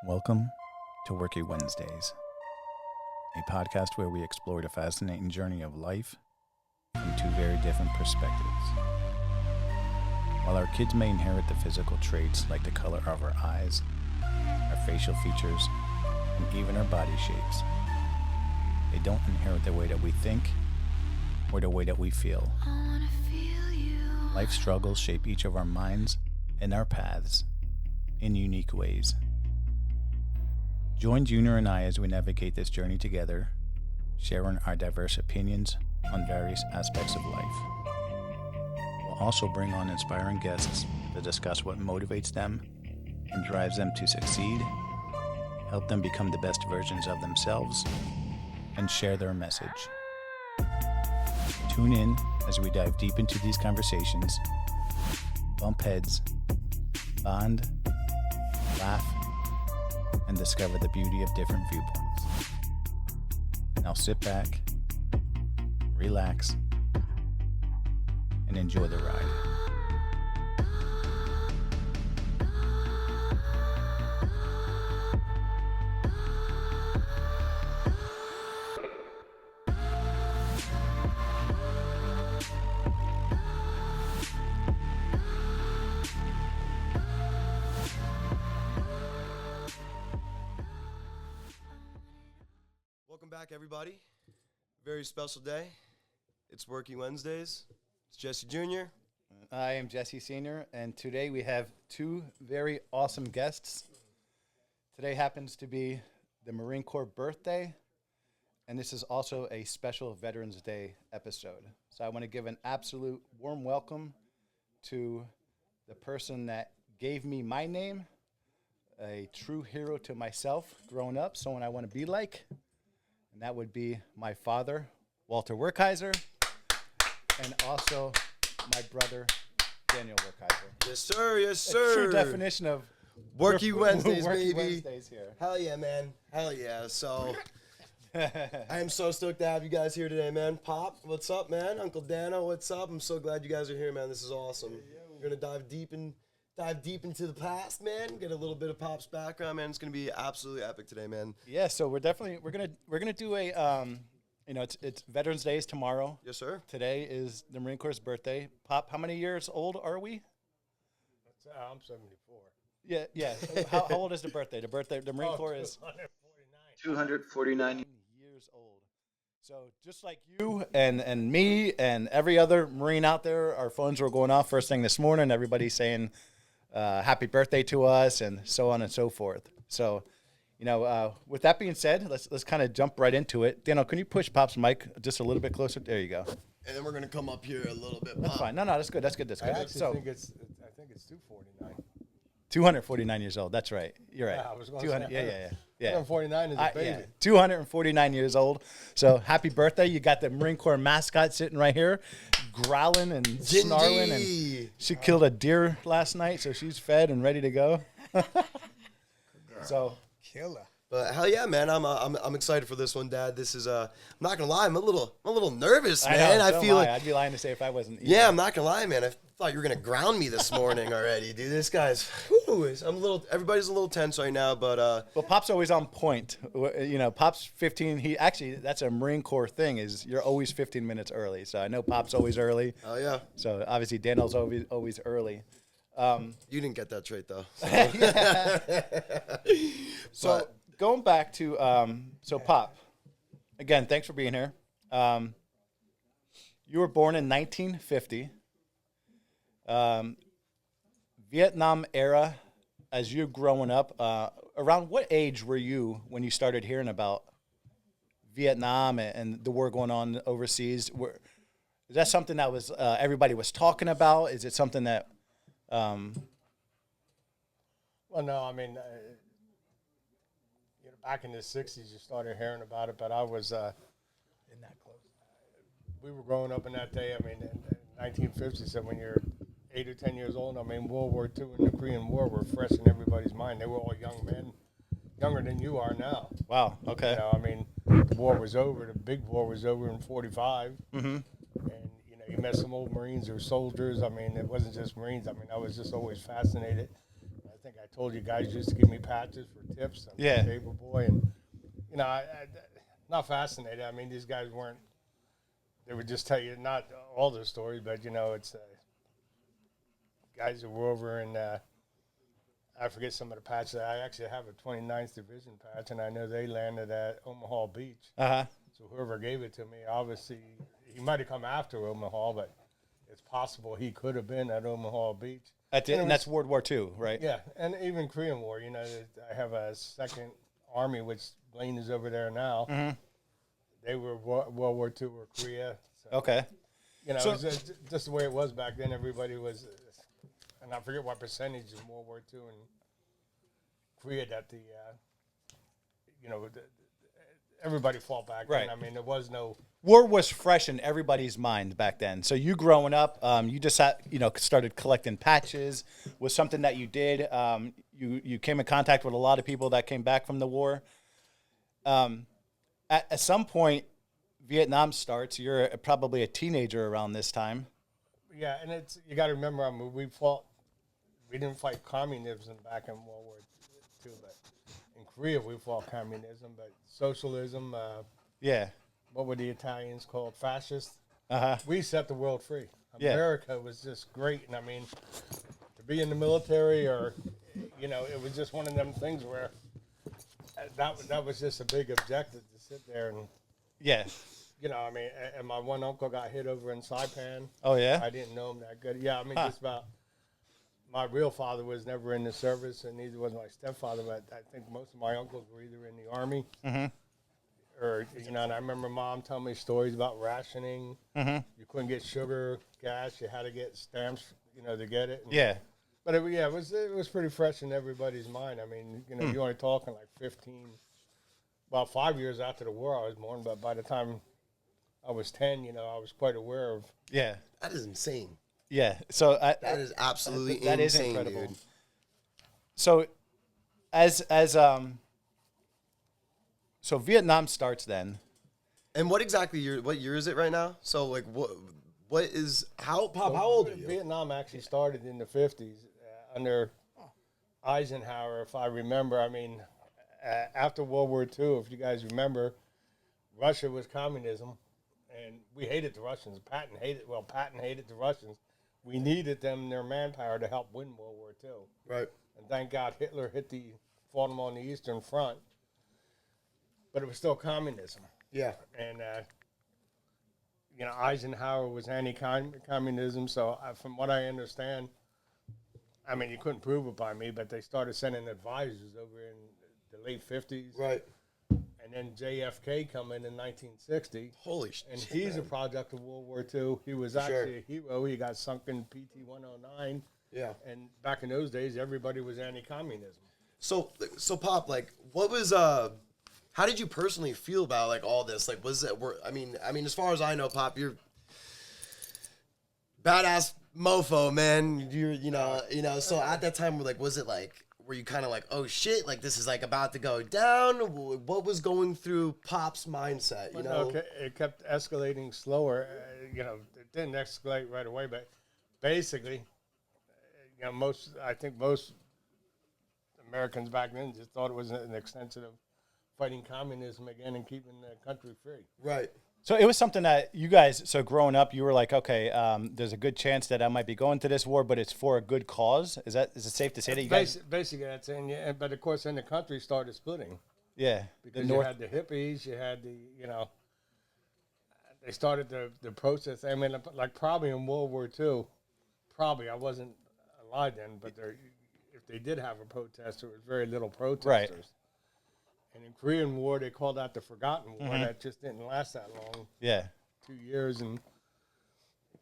Welcome to Worky Wednesdays, a podcast where we explore the fascinating journey of life from two very different perspectives. While our kids may inherit the physical traits like the color of our eyes, our facial features, and even our body shapes, they don't inherit the way that we think or the way that we feel. Life struggles shape each of our minds and our paths in unique ways. Join Junior and I as we navigate this journey together, sharing our diverse opinions on various aspects of life. We'll also bring on inspiring guests to discuss what motivates them and drives them to succeed, help them become the best versions of themselves, and share their message. Tune in as we dive deep into these conversations, bump heads, bond, laugh, and discover the beauty of different viewpoints. Now sit back, relax, and enjoy the ride. Welcome back, everybody. Very special day. It's Working Wednesdays. It's Jesse Jr. I am Jesse Sr., and today we have two very awesome guests. Today happens to be the Marine Corps birthday, and this is also a special Veterans Day episode. So I want to give an absolute warm welcome to the person that gave me my name, a true hero to myself growing up, someone I want to be like. And that would be my father, Walter Werkheiser, and also my brother, Daniel Werkheiser. Yes, sir. Yes, sir. A true definition of Worky Wednesdays, Worky baby. Wednesdays here. Hell yeah, man. Hell yeah. So, I am so stoked to have you guys here today, man. Pop, what's up, man? Uncle Dano, what's up? I'm so glad you guys are here, man. This is awesome. We're gonna dive deep into the past, man. Get a little bit of Pop's background, man. It's gonna be absolutely epic today, man. Yeah, so we're gonna do a it's Veterans Day is tomorrow. Yes, sir. Today is the Marine Corps' birthday. Pop, how many years old are we? I'm 74. Yeah. how old is the birthday? The Marine Corps is 249 years old. So just like you and me and every other Marine out there, our phones were going off first thing this morning. Everybody's saying happy birthday to us and so on and so forth. So, with that being said, let's kind of jump right into it. Daniel, can you push Pop's mic just a little bit closer? There you go. And then we're gonna come up here a little bit. That's Pop. fine. No, that's good. I actually think it's 249. 249 years old. That's right. You're right. Yeah, I was going 200. to say, Yeah. 249 is a baby. 249 years old. So happy birthday. You got the Marine Corps mascot sitting right here, growling and snarling. And she killed a deer last night, so she's fed and ready to go. So Killer. But hell yeah, man! I'm excited for this one, Dad. This is I'm not gonna lie, I'm a little nervous, man. I feel like I'd be lying to say if I wasn't. Either. Yeah, I'm not gonna lie, man. I thought you were gonna ground me this morning already, dude. This guy's, everybody's a little tense right now, but Well, Pop's always on point. Pop's 15. That's a Marine Corps thing. Is you're always 15 minutes early. So I know Pop's always early. Oh yeah. So obviously Daniel's always early. You didn't get that trait though. So going back to Pop, again, thanks for being here. You were born in 1950. Vietnam era, as you're growing up, around what age were you when you started hearing about Vietnam and the war going on overseas? Is that something that was everybody was talking about? Is it something that Well, no, I mean, back in the 60s, you started hearing about it, but I was in that close. We were growing up in that day, I mean, in 1950s, so when you're 8 or 10 years old, I mean, World War II and the Korean War were fresh in everybody's mind. They were all young men, younger than you are now. Wow, okay. I mean, the war was over, the big war was over in 45, and, you met some old Marines or soldiers. I mean, it wasn't just Marines. I mean, I was just always fascinated. I think I told you guys used to give me patches for tips. I'm Yeah. a paper boy, and you know, I not fascinated. I mean, these guys weren't. They would just tell you not all their stories, but you know, it's guys that were over in. I forget some of the patches. I actually have a 29th Division patch, and I know they landed at Omaha Beach. Uh-huh. So whoever gave it to me, obviously, he might have come after Omaha, but it's possible he could have been at Omaha Beach. And that's World War II, right? Yeah, and even Korean War. You know, I have a second army, which Blaine is over there now. Mm-hmm. They were World War II or Korea. So, Okay. you know, So- it was just the way it was back then. Everybody was, and I forget what percentage of World War II and Korea that everybody fought back Right. then. I mean, there was no. War was fresh in everybody's mind back then. So you growing up, you just started collecting patches. Was something that you did. You came in contact with a lot of people that came back from the war. At some point, Vietnam starts. You're probably a teenager around this time. Yeah, and you got to remember, I mean, we didn't fight communism back in World War II, but in Korea we fought communism, but socialism. Yeah. What were the Italians called? Fascists. Uh-huh. We set the world free. Yeah. America was just great, and I mean, to be in the military, or it was just one of them things where that was just a big objective to sit there and. Yeah. I mean, and my one uncle got hit over in Saipan. Oh, yeah? I didn't know him that good. Yeah, I mean, just about. My real father was never in the service, and neither was my stepfather. But I think most of my uncles were either in the army, or and I remember Mom telling me stories about rationing. Mm-hmm. You couldn't get sugar, gas. You had to get stamps, to get it. And, Yeah. But it was pretty fresh in everybody's mind. I mean, you're only talking like 15. About 5 years after the war, I was born, but by the time I was 10, I was quite aware of. Yeah. That is insane. Yeah. So That is absolutely that is insane, incredible. dude. So so Vietnam starts then. And what year is it right now? So like Pop, how old are you? Vietnam actually started in the 50s under Eisenhower, if I remember. I mean, after World War II, if you guys remember, Russia was communism, and we hated the Russians. Patton hated the Russians. We needed them, their manpower, to help win World War II. Right. And thank God Hitler fought them on the Eastern Front. But it was still communism. Yeah. And, Eisenhower was anti-communism. So from what I understand, I mean, you couldn't prove it by me, but they started sending advisors over in the late 50s. Right. And then JFK come in 1960. Holy shit. And he's a product of World War II. He was actually a hero. He got sunk in PT-109. Yeah. And back in those days, everybody was anti-communism. So Pop, like, what was how did you personally feel about like all this? Like, was it? I mean, as far as I know, Pop, you're badass mofo, man. You're So at that time, were you kind of like, oh shit, like this is like about to go down? What was going through Pop's mindset? It kept escalating slower. It didn't escalate right away, but basically, most Americans back then just thought it was an extension of fighting communism again and keeping the country free. Right. So it was something that you guys, so growing up, you were like, okay, there's a good chance that I might be going to this war, but it's for a good cause. Is it safe to say that you guys? Basically, that's in. Yeah, but of course, then the country started splitting. Yeah. Because you had the hippies, you had they started the protest. I mean, like probably in World War II, I wasn't alive then, but if they did have a protest, there was very little protesters. Right. And in Korean War, they called that the Forgotten War. That just didn't last that long. Yeah. 2 years and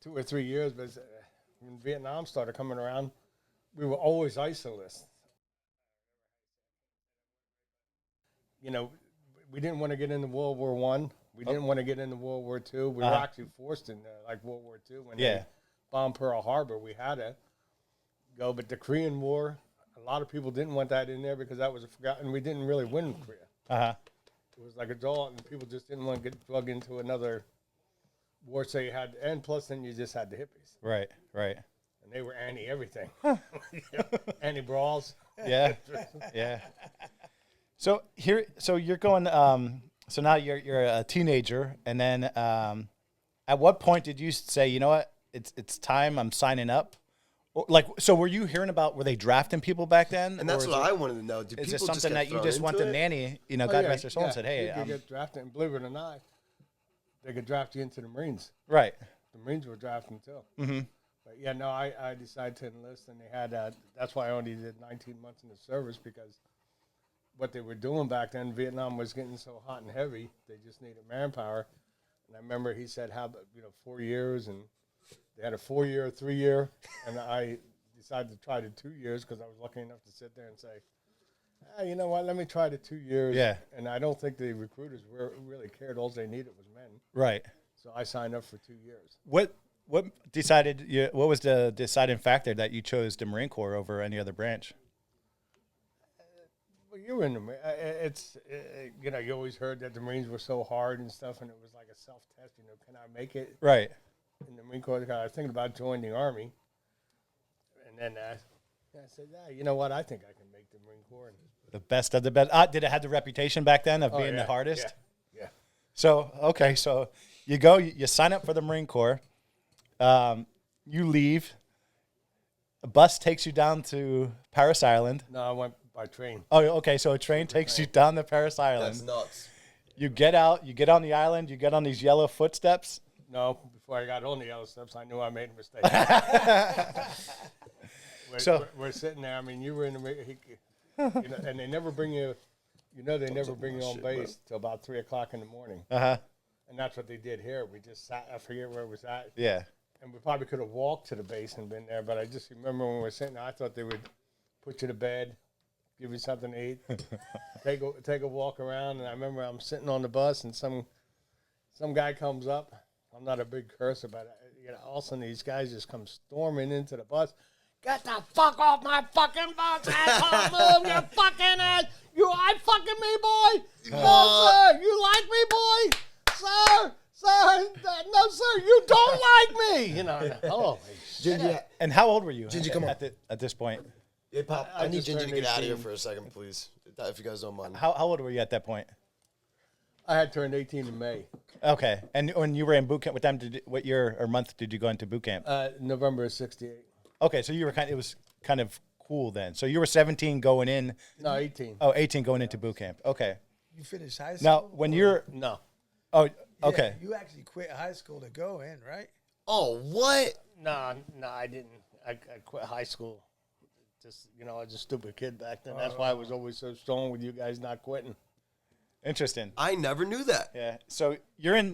2 or 3 years. But when Vietnam started coming around, we were always isolatists. We didn't want to get into World War I. We didn't want to get into World War II. We were actually forced into World War II. When they bombed Pearl Harbor, we had to go. But the Korean War, a lot of people didn't want that in there because that was forgotten. We didn't really win Korea. It was like a draw, and people just didn't want to get plugged into another war. So you had, and plus then you just had the hippies. Right. And they were anti-everything. Anti-brawls. Yeah, yeah. So you're going. So now you're a teenager, and then at what point did you say, you know what, it's time, I'm signing up? Or, like, so were you hearing about, were they drafting people back then? And that's or what is I wanted to know. Do it people something just get that you thrown just want into to it? nanny? You know, Oh, God yeah, rest their soul, and said, you hey, could get drafted, and believe it or not, they could draft you into the Marines. right. The Marines were drafting too. Mm-hmm. But yeah, no, I decided to enlist, and they had that's why I only did 19 months in the service, because what they were doing back then, Vietnam was getting so hot and heavy, they just needed manpower. And I remember he said, how about, 4 years, and they had a 4-year, 3-year, and I decided to try the 2 years because I was lucky enough to sit there and say, you know what, let me try the 2 years. Yeah. And I don't think the recruiters really cared. All they needed was men. Right. So I signed up for 2 years. What was the deciding factor that you chose the Marine Corps over any other branch? Well, you were in the it's you always heard that the Marines were so hard and stuff, and it was like a self-test. Can I make it Right. in the Marine Corps? I was thinking about joining the Army, and then I said, you know what? I think I can make the Marine Corps. And The best of the best. Did it have the reputation back then of being the hardest? Yeah. So, okay, so you go, you sign up for the Marine Corps, you leave, a bus takes you down to Paris Island. No, I went by train. Oh, okay, so a train takes you down to Paris Island. That's nuts. You get out, you get on the island, you get on these yellow footsteps. No, before I got on the yellow steps, I knew I made a mistake. We're sitting there. I mean, you were in the, and they never bring you. They never bring you on base till about 3 o'clock in the morning. Uh-huh. And that's what they did here. We just sat. I forget where it was at. Yeah. And we probably could have walked to the base and been there, but I just remember when we were sitting there, I thought they would put you to bed, give you something to eat, take a walk around. And I remember I'm sitting on the bus, and some guy comes up. I'm not a big cursor, but all of a sudden these guys just come storming into the bus. Get the fuck off my fucking bus, asshole! Move your fucking ass! I fucking me, boy! No, sir! You like me, boy? Sir! No, sir! You don't like me! Oh, Ginger, And how old were you Ginger, come on. at this point? hey, Pop, I I need just Ginger to turned get out of here 18. for a second, please, if you guys don't mind. How old were you at that point? I had turned 18 in May. Okay. And when you were in boot camp with them, what year or month did you go into boot camp? November of 68. Okay, so you were it was kind of cool then. So you were 17 going in. No, 18. Oh, 18 going into boot camp. Okay. You finished high school? Now, when you're No. oh, Yeah, okay. you actually quit high school to go in, right? Oh, what? No, I didn't. I quit high school. Just, I was a stupid kid back then. That's why I was always so strong with you guys not quitting. Interesting. I never knew that. Yeah. So you're in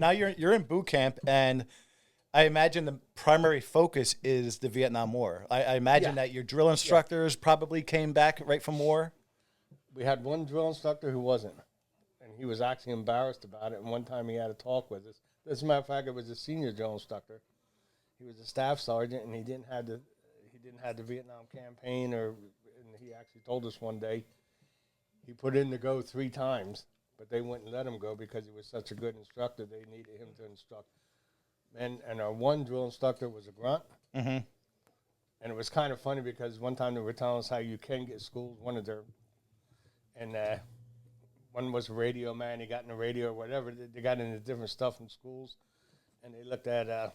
boot camp, and I imagine the primary focus is the Vietnam War. I imagine that your drill instructors probably came back right from war. We had one drill instructor who wasn't, and he was actually embarrassed about it. And one time he had a talk with us. As a matter of fact, it was a senior drill instructor. He was a staff sergeant, and he didn't have the Vietnam campaign, and he actually told us one day he put in to go 3 times, but they wouldn't let him go because he was such a good instructor. They needed him to instruct. And our one drill instructor was a grunt. Mm-hmm. And it was kind of funny because one time they were telling us how you can get schooled. One was a radio man. He got in the radio or whatever. They got into different stuff in schools. And they looked at the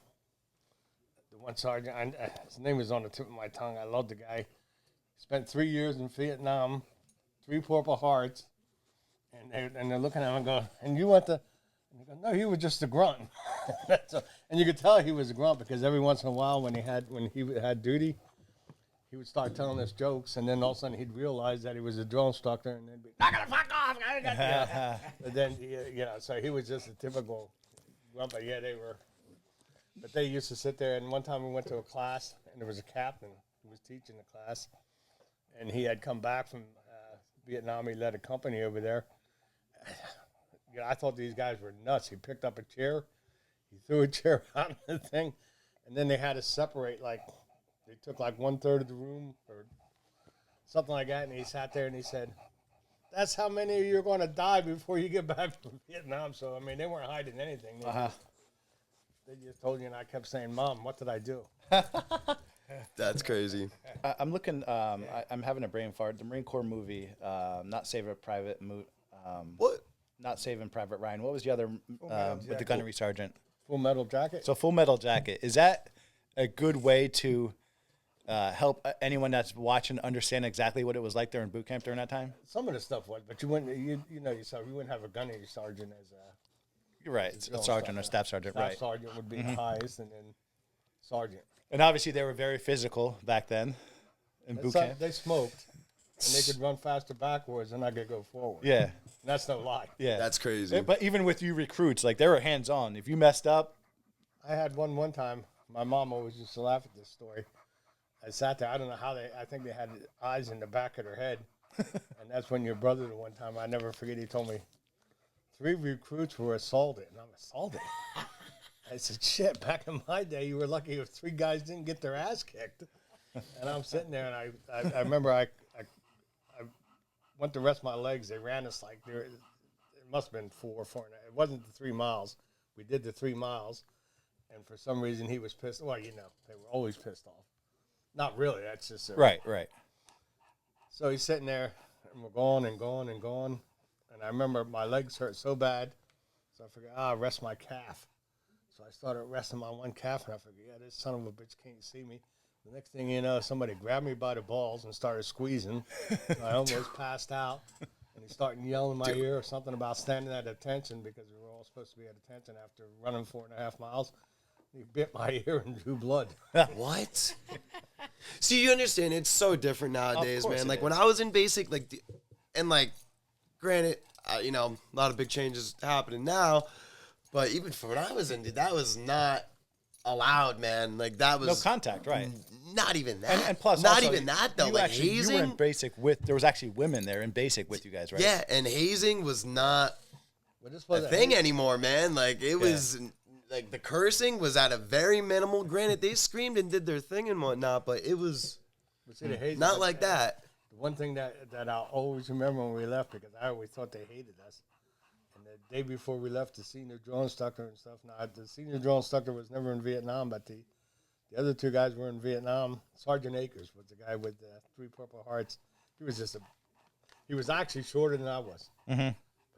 one sergeant. His name was on the tip of my tongue. I love the guy. Spent 3 years in Vietnam, 3 Purple Hearts. And they're looking at him and going, and you went to... And he goes, no, he was just a grunt. And you could tell he was a grunt because every once in a while when he had duty, he would start telling us jokes, and then all of a sudden he'd realize that he was a drill instructor, and then be, knock the fuck off! And then, so he was just a typical grunt, but but they used to sit there, and one time we went to a class, and there was a captain who was teaching the class, and he had come back from Vietnam. He led a company over there. I thought these guys were nuts. He picked up a chair, he threw a chair out of the thing, and then they had to separate, they took 1/3 of the room or something like that, and he sat there and he said, that's how many of you are going to die before you get back from Vietnam. So, they weren't hiding anything. They just told you, and I kept saying, Mom, what did I do? That's crazy. I'm looking. I'm having a brain fart. The Marine Corps movie, Not Saving Private. What? Not Saving Private Ryan. What was the other with the gunnery sergeant? Full Metal Jacket. So Full Metal Jacket. Is that a good way to help anyone that's watching understand exactly what it was like during boot camp during that time? Some of the stuff was, but you wouldn't. You know yourself. You wouldn't have a gunnery sergeant as a. You're right. It's a sergeant or staff sergeant, Staff right? sergeant would be the highest, and then sergeant. And obviously they were very physical back then in boot camp. They smoked, and they could run faster backwards, and I could go forward. Yeah. And that's no lie. Yeah. That's crazy. But even with you recruits, like they were hands on. If you messed up, I had one time. My mom always used to laugh at this story. I sat there. I don't know how I think they had eyes in the back of their head, and that's when your brother, the one time I never forget, he told me 3 recruits were assaulted, and I'm assaulted. I said, shit, back in my day, you were lucky if 3 guys didn't get their ass kicked. And I'm sitting there, and I remember I went to rest my legs. They ran us like, it must have been 4 or 4. It wasn't the 3 miles. We did the 3 miles, and for some reason he was pissed. Well, you know, they were always pissed off. Not really, that's just right. So he's sitting there, and we're going and going and going. And I remember my legs hurt so bad, so I figured, rest my calf. So I started resting my one calf, and I figured, yeah, this son of a bitch can't see me. The next thing you know, somebody grabbed me by the balls and started squeezing. I almost passed out. And he started yelling in my ear something about standing at attention because we were all supposed to be at attention after running 4.5 miles. He bit my ear and drew blood. What? See, you understand, it's so different nowadays, man. Like, it when I was in basic, granted, a lot of big changes happening now, but even for when I was in, dude, that was not allowed, man. Like, that was... No contact, right. Not even that. And plus, not also, even that, though. You Like, actually, hazing... You were in basic with... There was actually women there in basic with you guys, right? Yeah, and hazing was not This a thing anymore, man. Like, it was... Like, the cursing was at a very minimal. Granted, they screamed and did their thing and whatnot, but it was not like that. The one thing that I'll always remember when we left, because I always thought they hated us, and the day before we left, the senior drill instructor and stuff. Now, the senior drill instructor was never in Vietnam, but the other 2 guys were in Vietnam. Sergeant Akers was the guy with the 3 Purple Hearts. He was actually shorter than I was. Mm-hmm.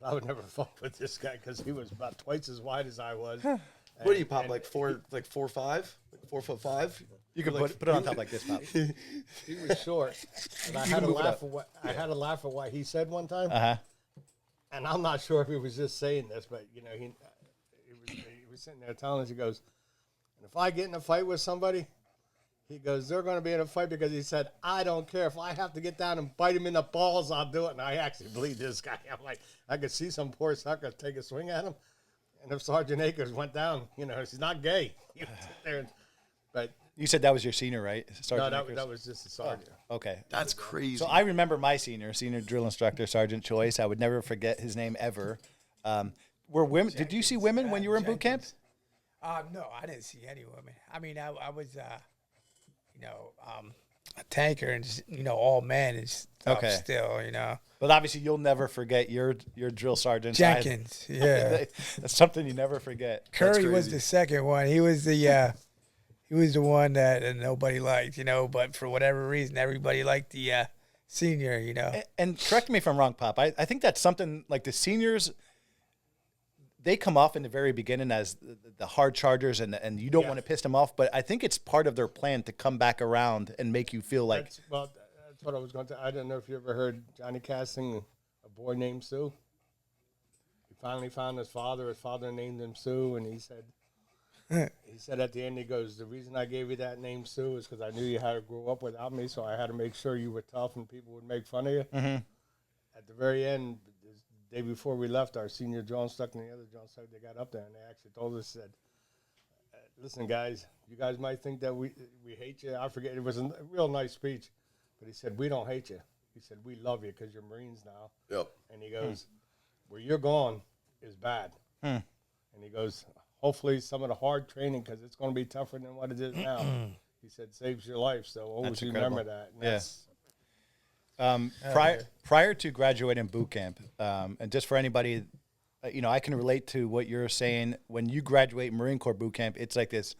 But I would never fuck with this guy because he was about twice as wide as I was. What do you pop, like 4'5"? Like 4'5"? You can put it on top like this, Pop. He was short. And I had to laugh at what he said one time. Uh-huh. And I'm not sure if he was just saying this, but, you know, he was sitting there telling us, he goes, and if I get in a fight with somebody, he goes, they're going to be in a fight because he said, I don't care. If I have to get down and bite him in the balls, I'll do it. And I actually believe this guy. I'm like, I could see some poor sucker take a swing at him. And if Sergeant Akers went down, you know, he's not gay. He would sit there but You said that was your senior, right? Sergeant no, Akers? that was just a sergeant. Okay. That's crazy. So I remember my senior drill instructor, Sergeant Choice. I would never forget his name ever. Were women? Did you see women when you were in boot camp? No, I didn't see any women. I mean, I was, a tanker and just, all men and stuff still, But obviously, you'll never forget your drill sergeant Jenkins, yeah. That's something you never forget. Curry was the second one. He was the one that nobody liked, But for whatever reason, everybody liked the senior, And correct me if I'm wrong, Pop. I think that's something like the seniors. They come off in the very beginning as the hard chargers, and you don't want to piss them off. But I think it's part of their plan to come back around and make you feel like. That's what I was going to. I don't know if you ever heard Johnny Cash sing "A Boy Named Sue." He finally found his father. His father named him Sue, and he said at the end, he goes, "The reason I gave you that name Sue is because I knew you had to grow up without me, so I had to make sure you were tough and people would make fun of you." Mm-hmm. At the very end. Day before we left, our senior drill instructor and the other drill instructor, they got up there and they actually told us, said, listen, guys, you guys might think that we hate you. I forget. It was a real nice speech. But he said, we don't hate you. He said, we love you because you're Marines now. Yep. And he goes, where you're going is bad. And he goes, hopefully some of the hard training, because it's going to be tougher than what it is now. He said, saves your life. So always remember that. And prior to graduating boot camp, and just for anybody, I can relate to what you're saying. When you graduate Marine Corps boot camp, it's like this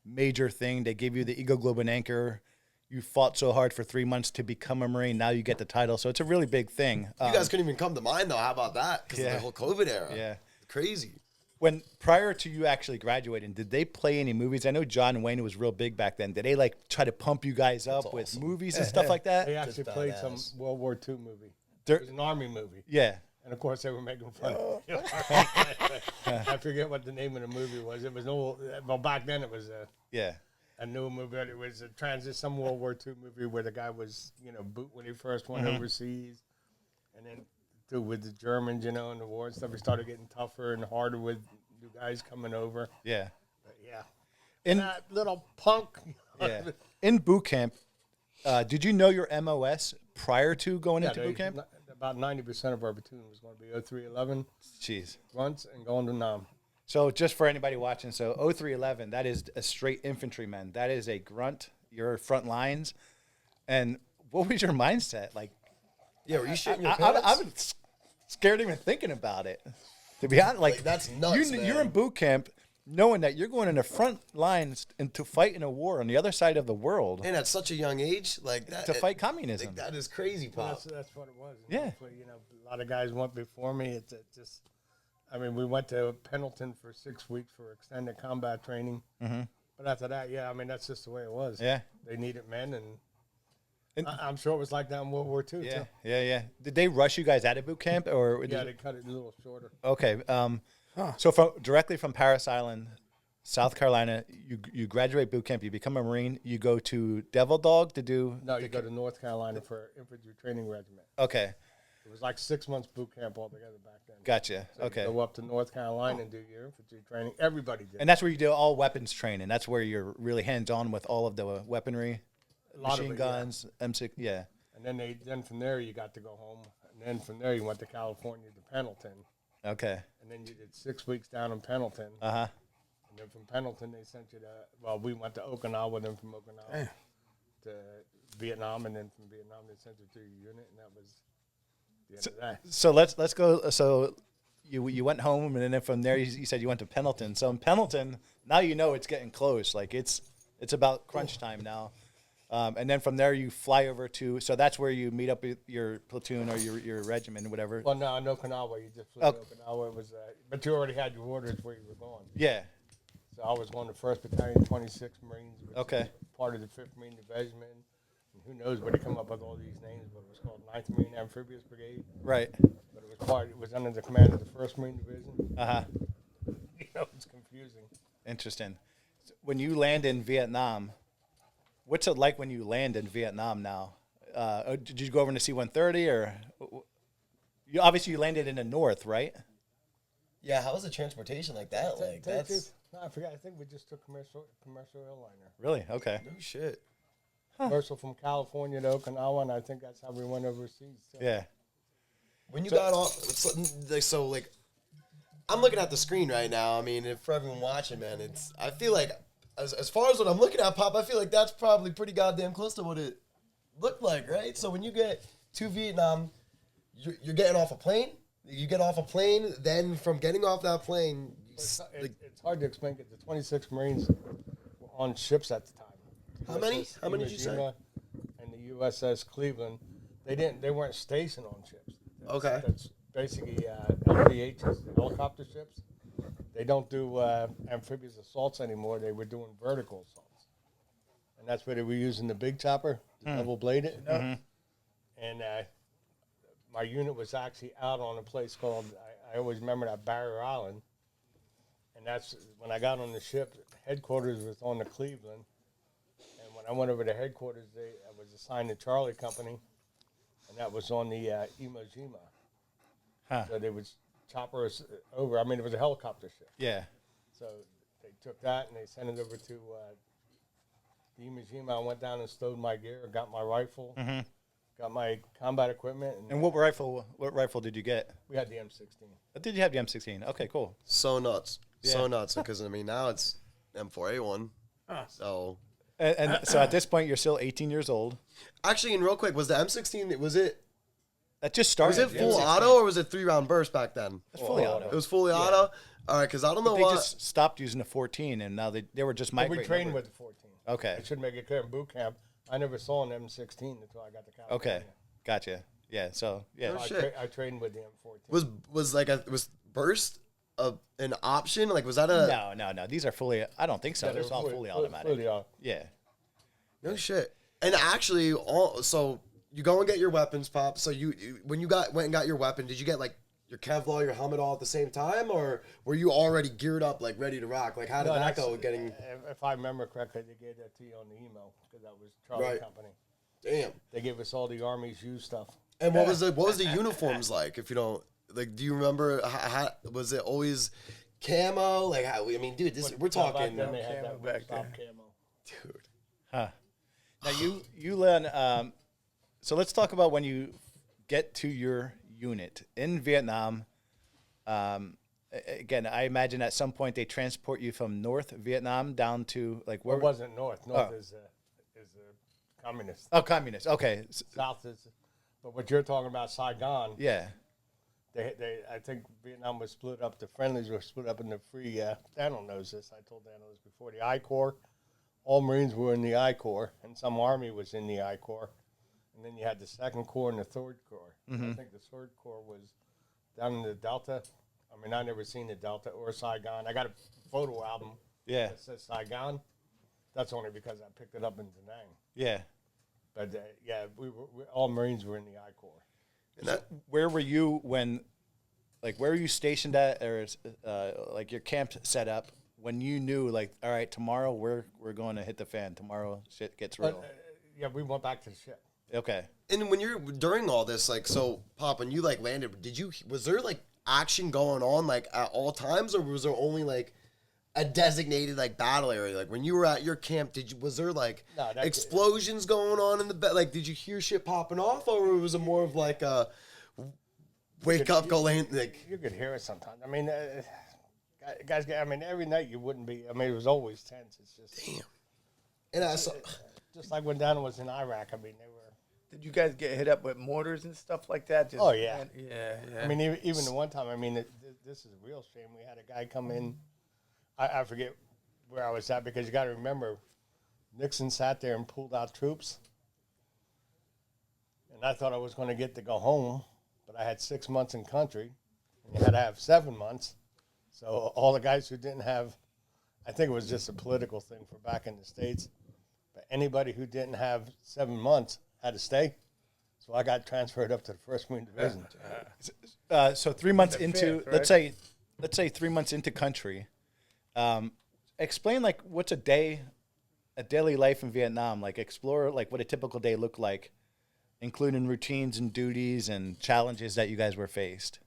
major thing. They give you the Eagle Globe and Anchor. you fought so hard for 3 months to become a Marine. Now you get the title. So it's a really big thing. You guys couldn't even come to mind, though. How about that? Because of the whole COVID era. Yeah. Crazy. When prior to you actually graduating, did they play any movies? I know John Wayne was real big back then. Did they like try to pump you guys up with awesome. movies and stuff like that? They actually played some badass. World War II movie. There- It was an army movie. Yeah. And of course, they were making fun of it. I forget what the name of the movie was. It was an old, well, back then it was Yeah. a new movie. But it was some World War II movie where the guy was, boot when he first went overseas. And then with the Germans, and the war and stuff, he started getting tougher and harder with new guys coming over. Yeah. But yeah. In That little punk. yeah. In boot camp, did you know your MOS prior to going into boot camp? About 90% of our platoon was going to be 0311 Jeez. grunts and going to Nam. So just for anybody watching, so 0311, that is a straight infantryman. That is a grunt. Your front lines. And what was your mindset? Like, Yeah, were you shitting your I pants? was scared even thinking about it. To be honest, like that's nuts, You're man. in boot camp, knowing that you're going in the front lines and to fight in a war on the other side of the world And at such a young age, like that. to fight communism. Like, that is crazy, Pop. That's what it was. Yeah. Hopefully, a lot of guys went before me. It just, I mean, we went to Pendleton for 6 weeks for extended combat training. Mm-hmm. But after that, yeah, I mean, that's just the way it was. Yeah. They needed men, and I'm sure it was like that in World War II, Yeah, too. yeah. Did they rush you guys out of boot camp, or Yeah, they cut it a little shorter. okay? So directly from Parris Island, South Carolina, you graduate boot camp, you become a Marine, you go to Devil Dog to do. No, you go to North Carolina for infantry training regiment. Okay, It was like 6 months boot camp altogether back then. gotcha. So you Okay, go up to North Carolina and do your infantry training. Everybody did. and that's where you do all weapons training. That's where you're really hands on with all of the weaponry, a lot machine of it, yeah. guns, M6. Yeah. And then from there you got to go home. And then from there you went to California to Pendleton. Okay. And then you did 6 weeks down in Pendleton. Uh-huh. And then from Pendleton they sent you to, well, we went to Okinawa, then from Okinawa to Vietnam, and then from Vietnam they sent you to your unit, and that was the end of that. So let's go. So you went home, and then from there you said you went to Pendleton. So in Pendleton, now you know it's getting close. Like it's about crunch time now. And then from there you fly over to. So that's where you meet up with your platoon or your regiment or whatever. Well, no, in Okinawa you just flew to Okinawa. It was, but you already had your orders where you were going. Yeah. So I was going to 1st Battalion, 26 Marines, which Okay. is part of the 5th Marine Division. And who knows where they come up with all these names, but it was called 9th Marine Amphibious Brigade. Right. But it was under the command of the 1st Marine Division. Uh-huh. It's confusing. Interesting. When you land in Vietnam, what's it like when you land in Vietnam now? Did you go over to C-130 or? Obviously you landed in the north, right? Yeah, how was the transportation like that? Like, that's No, I forgot. I think we just took commercial airliner. Really? Okay. no shit. Commercial from California to Okinawa, and I think that's how we went overseas. So. Yeah. When you got off, so like, I'm looking at the screen right now. I mean, if for everyone watching, man, I feel like, as far as what I'm looking at, Pop, I feel like that's probably pretty goddamn close to what it looked like, right? So when you get to Vietnam, you're getting off a plane. You get off a plane, then from getting off that plane, It's hard to explain because the 26 Marines were on ships at the time. How many? USS How many did you say? Iwo Jima And the USS Cleveland. They weren't stationed on ships. Okay. That's basically LPHs, helicopter ships. They don't do amphibious assaults anymore. They were doing vertical assaults, and that's where they were using the big chopper, the double bladed. And my unit was actually out on a place called, I always remember that, Barrier Island. And that's when I got on the ship, headquarters was on the Cleveland. And when I went over to headquarters, I was assigned to Charlie Company, and that was on the Iwo Jima. Huh. So they would chopper us over. I mean, it was a helicopter ship. Yeah. So they took that and they sent it over to the Iwo Jima. I went down and stowed my gear, got my rifle, got my combat equipment. And what rifle did you get? We had the M16. Did you have the M16? Okay, cool. So nuts. So Yeah. nuts. Because, I mean, now it's M4A1. So, And so at this point, you're still 18 years old. actually, and real quick, was the M16, was it That just started. full the M16. auto or was it 3-round burst back then? It's fully auto. It was fully auto? All right, because I don't know They why. just stopped using the 14, and now they were just But we migrating. trained over. with the 14. Okay. I should make it clear in boot camp, I never saw an M16 until I got to California. Okay, gotcha. Yeah, so yeah. Oh, I, shit. I trained with the M14. Was burst an option? Like, was that a No. These are fully. I don't think so. Yeah, they It's were all fully automatic. Yeah. no shit? And actually, so you go and get your weapons, Pop. So when you went and got your weapon, did you get like your Kevlar, your helmet all at the same time, or were you already geared up, like ready to rock? Like, how did that go with getting? If I remember correctly, they gave that to you on the email because that was Charlie Company. Damn. They gave us all the Army's used stuff. And what was the uniforms like? If you don't like, do you remember? How was it always camo? Like, how? I mean, dude, we're talking. Back then they had Camo that back stop then. camo. Dude. Huh. Now you learn. So let's talk about when you get to your unit in Vietnam. Again, I imagine at some point they transport you from North Vietnam down to like where? It wasn't North. North is communist. Oh, communist. Okay. South is, but what you're talking about, Saigon. Yeah. I think Vietnam was split up. The friendlies were split up into three. Daniel knows this. I told Daniel this before. The I Corps. All Marines were in the I Corps, and some Army was in the I Corps. And then you had the Second Corps and the Third Corps. I think the Third Corps was down in the Delta. I mean, I never seen the Delta or Saigon. I got a photo album Yeah. that says Saigon. That's only because I picked it up in Da Nang. Yeah. But we all Marines were in the I Corps. And that, Where were you when, like, where were you stationed at, or like your camp set up when you knew, like, all right, tomorrow we're going to hit the fan. Tomorrow shit gets real. We went back to the ship. Okay. and when you're during all this, like, so Pop, when you like landed, was there like action going on like at all times, or was there only like a designated like battle area? Like when you were at your camp, was there like explosions going on in the like? Did you hear shit popping off, or was it more of like a wake up, go land? Like You could hear it sometimes. I mean, guys. I mean, every night you wouldn't be. I mean, it was always tense. It's just damn. And I saw. just like when Dana was in Iraq. I mean, they were. Did you guys get hit up with mortars and stuff like that? Oh, yeah. Yeah. I mean, even the one time. I mean, this is a real shame. We had a guy come in. I forget where I was at because you got to remember, Nixon sat there and pulled out troops, and I thought I was going to get to go home, but I had 6 months in country, and you had to have 7 months. So all the guys who didn't have, I think it was just a political thing for back in the States, but anybody who didn't have 7 months had to stay. So I got transferred up to the 1st Marine Division. So 3 months into, fifth, right? let's say 3 months into country, explain like what's a daily life in Vietnam. Like explore like what a typical day looked like, including routines and duties and challenges that you guys were faced.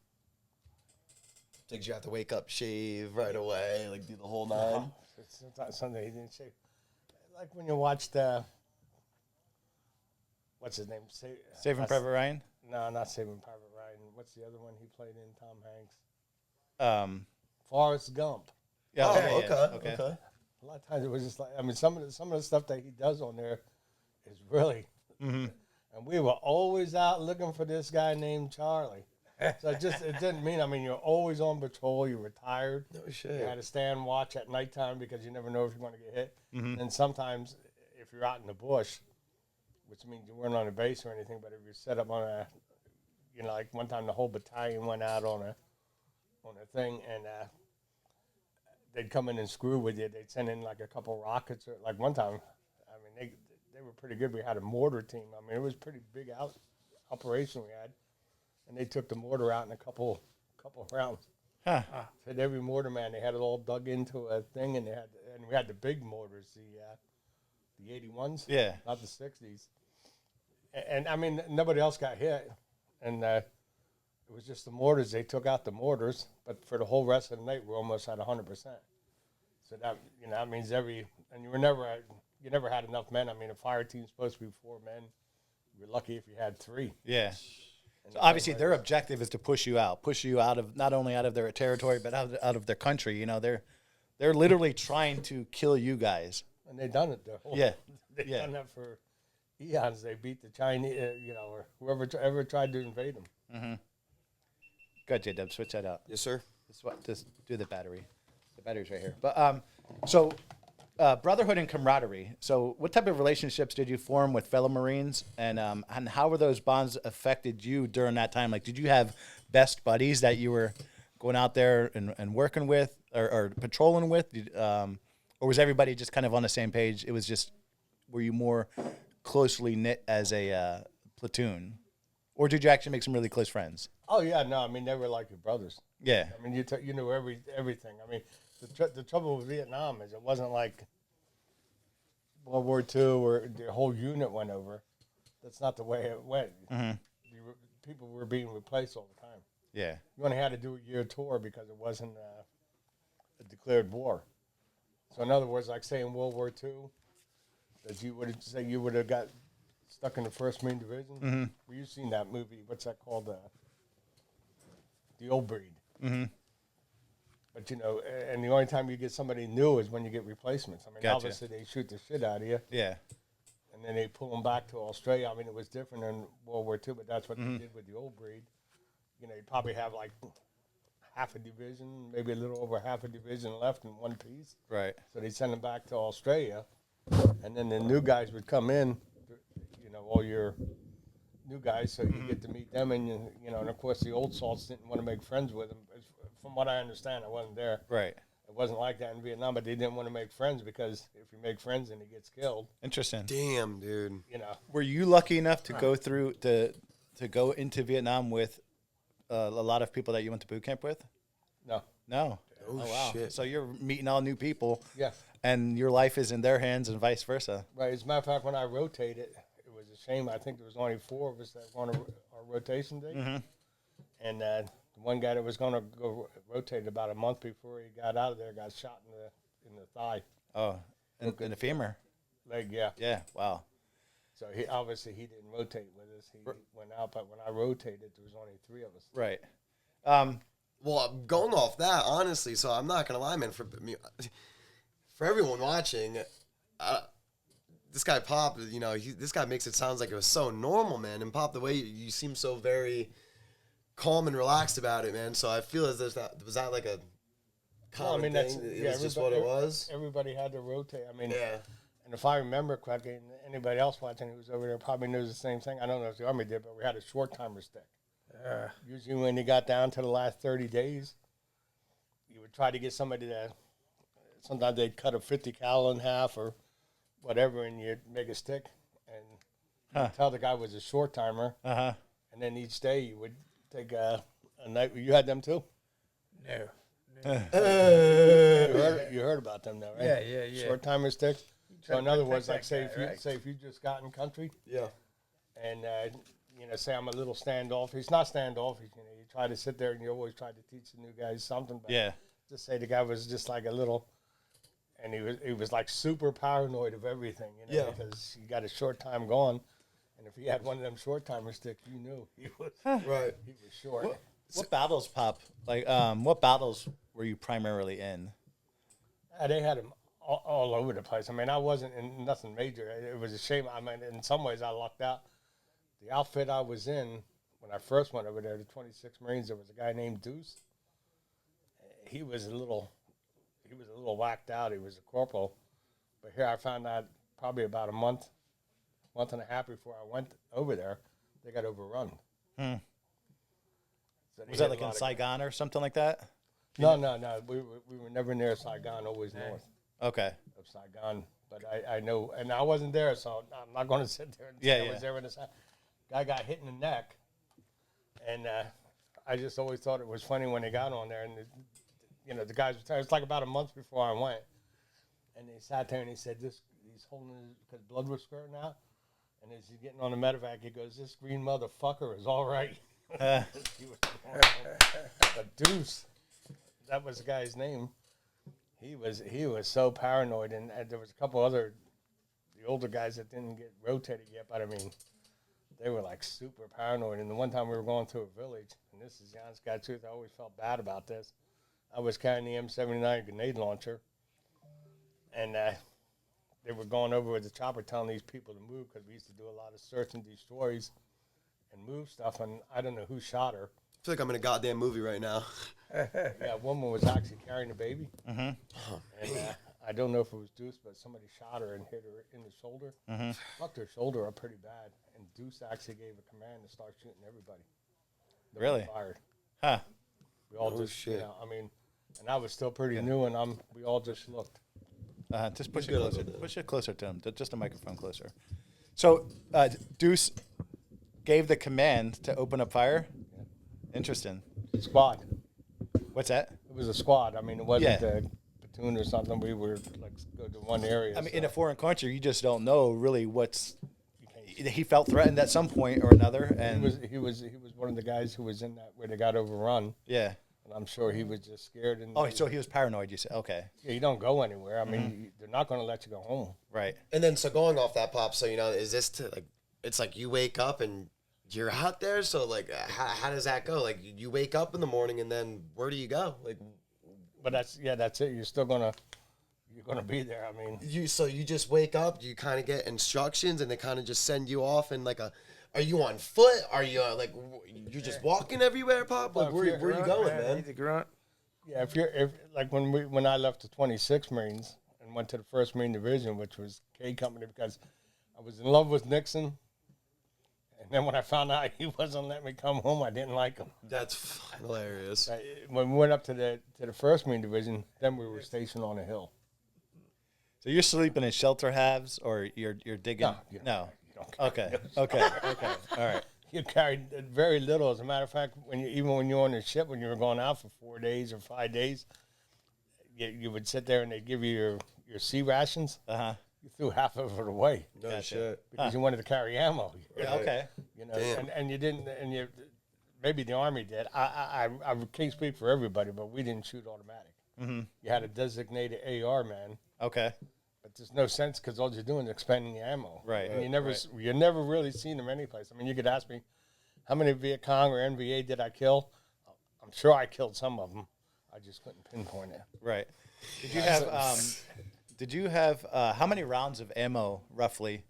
Did you have to wake up, shave right away, like do the whole nine? Sometimes Sunday he didn't shave. Like when you watched, what's his name? Saving Private Ryan? No, not Saving Private Ryan. What's the other one he played in? Tom Hanks. Forrest Gump. Yeah, Okay. A lot of times it was just like, I mean, some of the stuff that he does on there is really. Mm-hmm. And we were always out looking for this guy named Charlie. So it didn't mean, I mean, you're always on patrol. You were tired. No shit. You had to stand watch at nighttime because you never know if you're going to get hit. Mm-hmm. And sometimes if you're out in the bush, which means you weren't on a base or anything, but if you're set up on a, you know, like one time the whole battalion went out on a thing, and they'd come in and screw with you. They'd send in like a couple rockets, or like one time, I mean, they were pretty good. We had a mortar team. I mean, it was a pretty big operation we had, and they took the mortar out in a couple rounds. Huh. Hit every mortar man. They had it all dug into a thing, and we had the big mortars, the 81s, Yeah. not the 60s. And I mean, nobody else got hit, and it was just the mortars. They took out the mortars, but for the whole rest of the night, we're almost at 100%. So that means you never had enough men. I mean, a fire team's supposed to be 4 men. You're lucky if you had 3. Yeah. So obviously, their objective is to push you out of not only out of their territory, but out of their country. You know, they're literally trying to kill you guys. And they've done it. They've Yeah. done that for eons. They beat the Chinese, or whoever ever tried to invade them. Mm-hmm. Good, J-Dub. Switch that out. Yes, sir. Just do the battery. The battery's right here. But so brotherhood and camaraderie. So, what type of relationships did you form with fellow Marines, and how were those bonds affected you during that time? Like, did you have best buddies that you were going out there and working with, or patrolling with, or was everybody just kind of on the same page? It was just, were you more closely knit as a platoon, or did you actually make some really close friends? Oh yeah, no, I mean they were like your brothers. Yeah. I mean you knew everything. I mean the trouble with Vietnam is it wasn't like World War II where the whole unit went over. That's not the way it went. Mm-hmm. People were being replaced all the time. Yeah. You only had to do a year tour because it wasn't a declared war. So in other words, like say in World War II, that you would have got stuck in the 1st Marine Division. Mm-hmm. Well, you've seen that movie. What's that called? The Old Breed. Mm-hmm. But, and the only time you get somebody new is when you get replacements. I mean, Gotcha. obviously they shoot the shit out of you, Yeah. and then they pull them back to Australia. I mean, it was different in World War II, but that's what Mm-hmm. they did with the Old Breed. You probably have like half a division, maybe a little over half a division left in one piece. Right. So they send them back to Australia, and then the new guys would come in, all your new guys, so you get to meet them, and and of course the old salts didn't want to make friends with them. From what I understand, I wasn't there. Right. It wasn't like that in Vietnam, but they didn't want to make friends because if you make friends and he gets killed, Interesting. Damn, dude. Were you lucky enough to go through to go into Vietnam with a lot of people that you went to boot camp with? no. No. Oh, Wow. shit. So you're meeting all new people, Yeah. and your life is in their hands and vice versa. Right. As a matter of fact, when I rotated, it was a shame. I think there was only 4 of us that were on our rotation day. Mm-hmm. And the one guy that was going to go rotate about a month before he got out of there got shot in the thigh. Oh, in the femur. Leg, yeah. Yeah. Wow. So he didn't rotate with us. He went out, but when I rotated, there was only 3 of us. Right. Well, going off that, honestly, so I'm not gonna lie, man. For everyone watching, this guy Pop, this guy makes it sound like it was so normal, man. And Pop, the way you seem so very calm and relaxed about it, man. So I feel as was that like a common thing? It was just what it was. Everybody had to rotate. I mean, Yeah. and if I remember correctly, and anybody else watching who was over there probably knows the same thing. I don't know if the Army did, but we had a short timer stick. Usually when you got down to the last 30 days, you would try to get somebody to, sometimes they'd cut a 50 cal in half or whatever, and you'd make a stick and you'd tell the guy it was a short timer. Uh-huh. And then each day you would take a night. You had them too? No. You heard about them now, right? Yeah. Short timer sticks. So in to other protect words, that like say guy, if you just got in country Yeah. and say I'm a little standoffish. He's not standoffish. You try to sit there and you always try to teach the new guys something. But Yeah. just say the guy was just like a little, and he was like super paranoid of everything. Yeah. Because he got a short time gone, and if he had one of them short timer sticks, you knew he was Right. he was short. What battles, Pop? Like, what battles were you primarily in? They had him all over the place. I mean, I wasn't in nothing major. It was a shame. I mean, in some ways, I lucked out. The outfit I was in when I first went over there, the 26 Marines, there was a guy named Deuce. He was a little whacked out. He was a corporal. But here I found out probably about a month and a half before I went over there, they got overrun. So they Was had that like a in lot of- Saigon or something like that? No. We were never near Saigon, always north Okay. of Saigon. But I know, and I wasn't there, so I'm not going to sit there and say Yeah, I was there when this guy got hit in the neck. And I just always thought it was funny when he got on there. And, the guys were telling, it's like about a month before I went. And he sat there and he said, he's holding his, because blood was squirting out. And as he's getting on the medevac, he goes, this green motherfucker is all right. He was but Deuce, that was the guy's name. He was so paranoid, and there was a couple other, the older guys that didn't get rotated yet, but I mean, they were like super paranoid. And the one time we were going through a village, and this is the honest God truth, I always felt bad about this. I was carrying the M79 grenade launcher, and they were going over with the chopper telling these people to move because we used to do a lot of search and destroys and move stuff, and I don't know who shot her. I feel like I'm in a goddamn movie right now. Yeah, a woman was actually carrying a baby. Mm-hmm. And I don't know if it was Deuce, but somebody shot her and hit her in the shoulder. Fucked her shoulder up pretty bad. And Deuce actually gave a command to start shooting everybody. That Really? Fired. Huh. We all just, shit. and I was still pretty new, and we all just looked. Just push it good closer. on that. Push it closer to him. Just a microphone closer. So, Deuce gave the command to open up fire. Interesting. Squad. What's that? It was a squad. I mean, it wasn't Yeah. a platoon or something. We were like go to one area. I mean, so in a foreign country, you just don't know really what's. you can't- He felt threatened at some point or another, and he was one of the guys who was in that where they got overrun, yeah. and I'm sure he was just scared. And Oh, so he was paranoid. You said, okay, yeah, you don't go anywhere. I mean, they're not going to let you go home. right. And then, so going off that, Pop, so, is this it's like you wake up and you're out there, so, like, how does that go? Like, you wake up in the morning, and then where do you go? Like, But that's it. You're still gonna be there. I mean, you just wake up, you kind of get instructions, and they kind of just send you off in, like, are you on foot? Are you, you're just walking everywhere, Pop? Like, where are you going, man? He's a grunt. yeah. If like when I left the 26th Marines and went to the 1st Marine Division, which was K Company, because I was in love with Nixon. And then when I found out he wasn't letting me come home, I didn't like him. That's hilarious. When we went up to the 1st Marine Division, then we were stationed on a hill. So you're sleeping in shelter halves, or you're digging? No, you No. don't carry Okay. All right. You carried very little. As a matter of fact, even when you were on the ship, when you were going out for 4 days or 5 days, you would sit there and they'd give you your sea rations. You threw half of it away No Gotcha. shit. because you wanted to carry ammo. Yeah, okay. Damn. And you didn't, and you maybe the Army did. I can't speak for everybody, but we didn't shoot automatic. You had a designated AR man. Okay. But there's no sense because all you're doing is expending the ammo. Right. And you never really seen them anyplace. I mean, you could ask me, how many Viet Cong or NVA did I kill? I'm sure I killed some of them. I just couldn't pinpoint it. Right. Did you have how many rounds of ammo roughly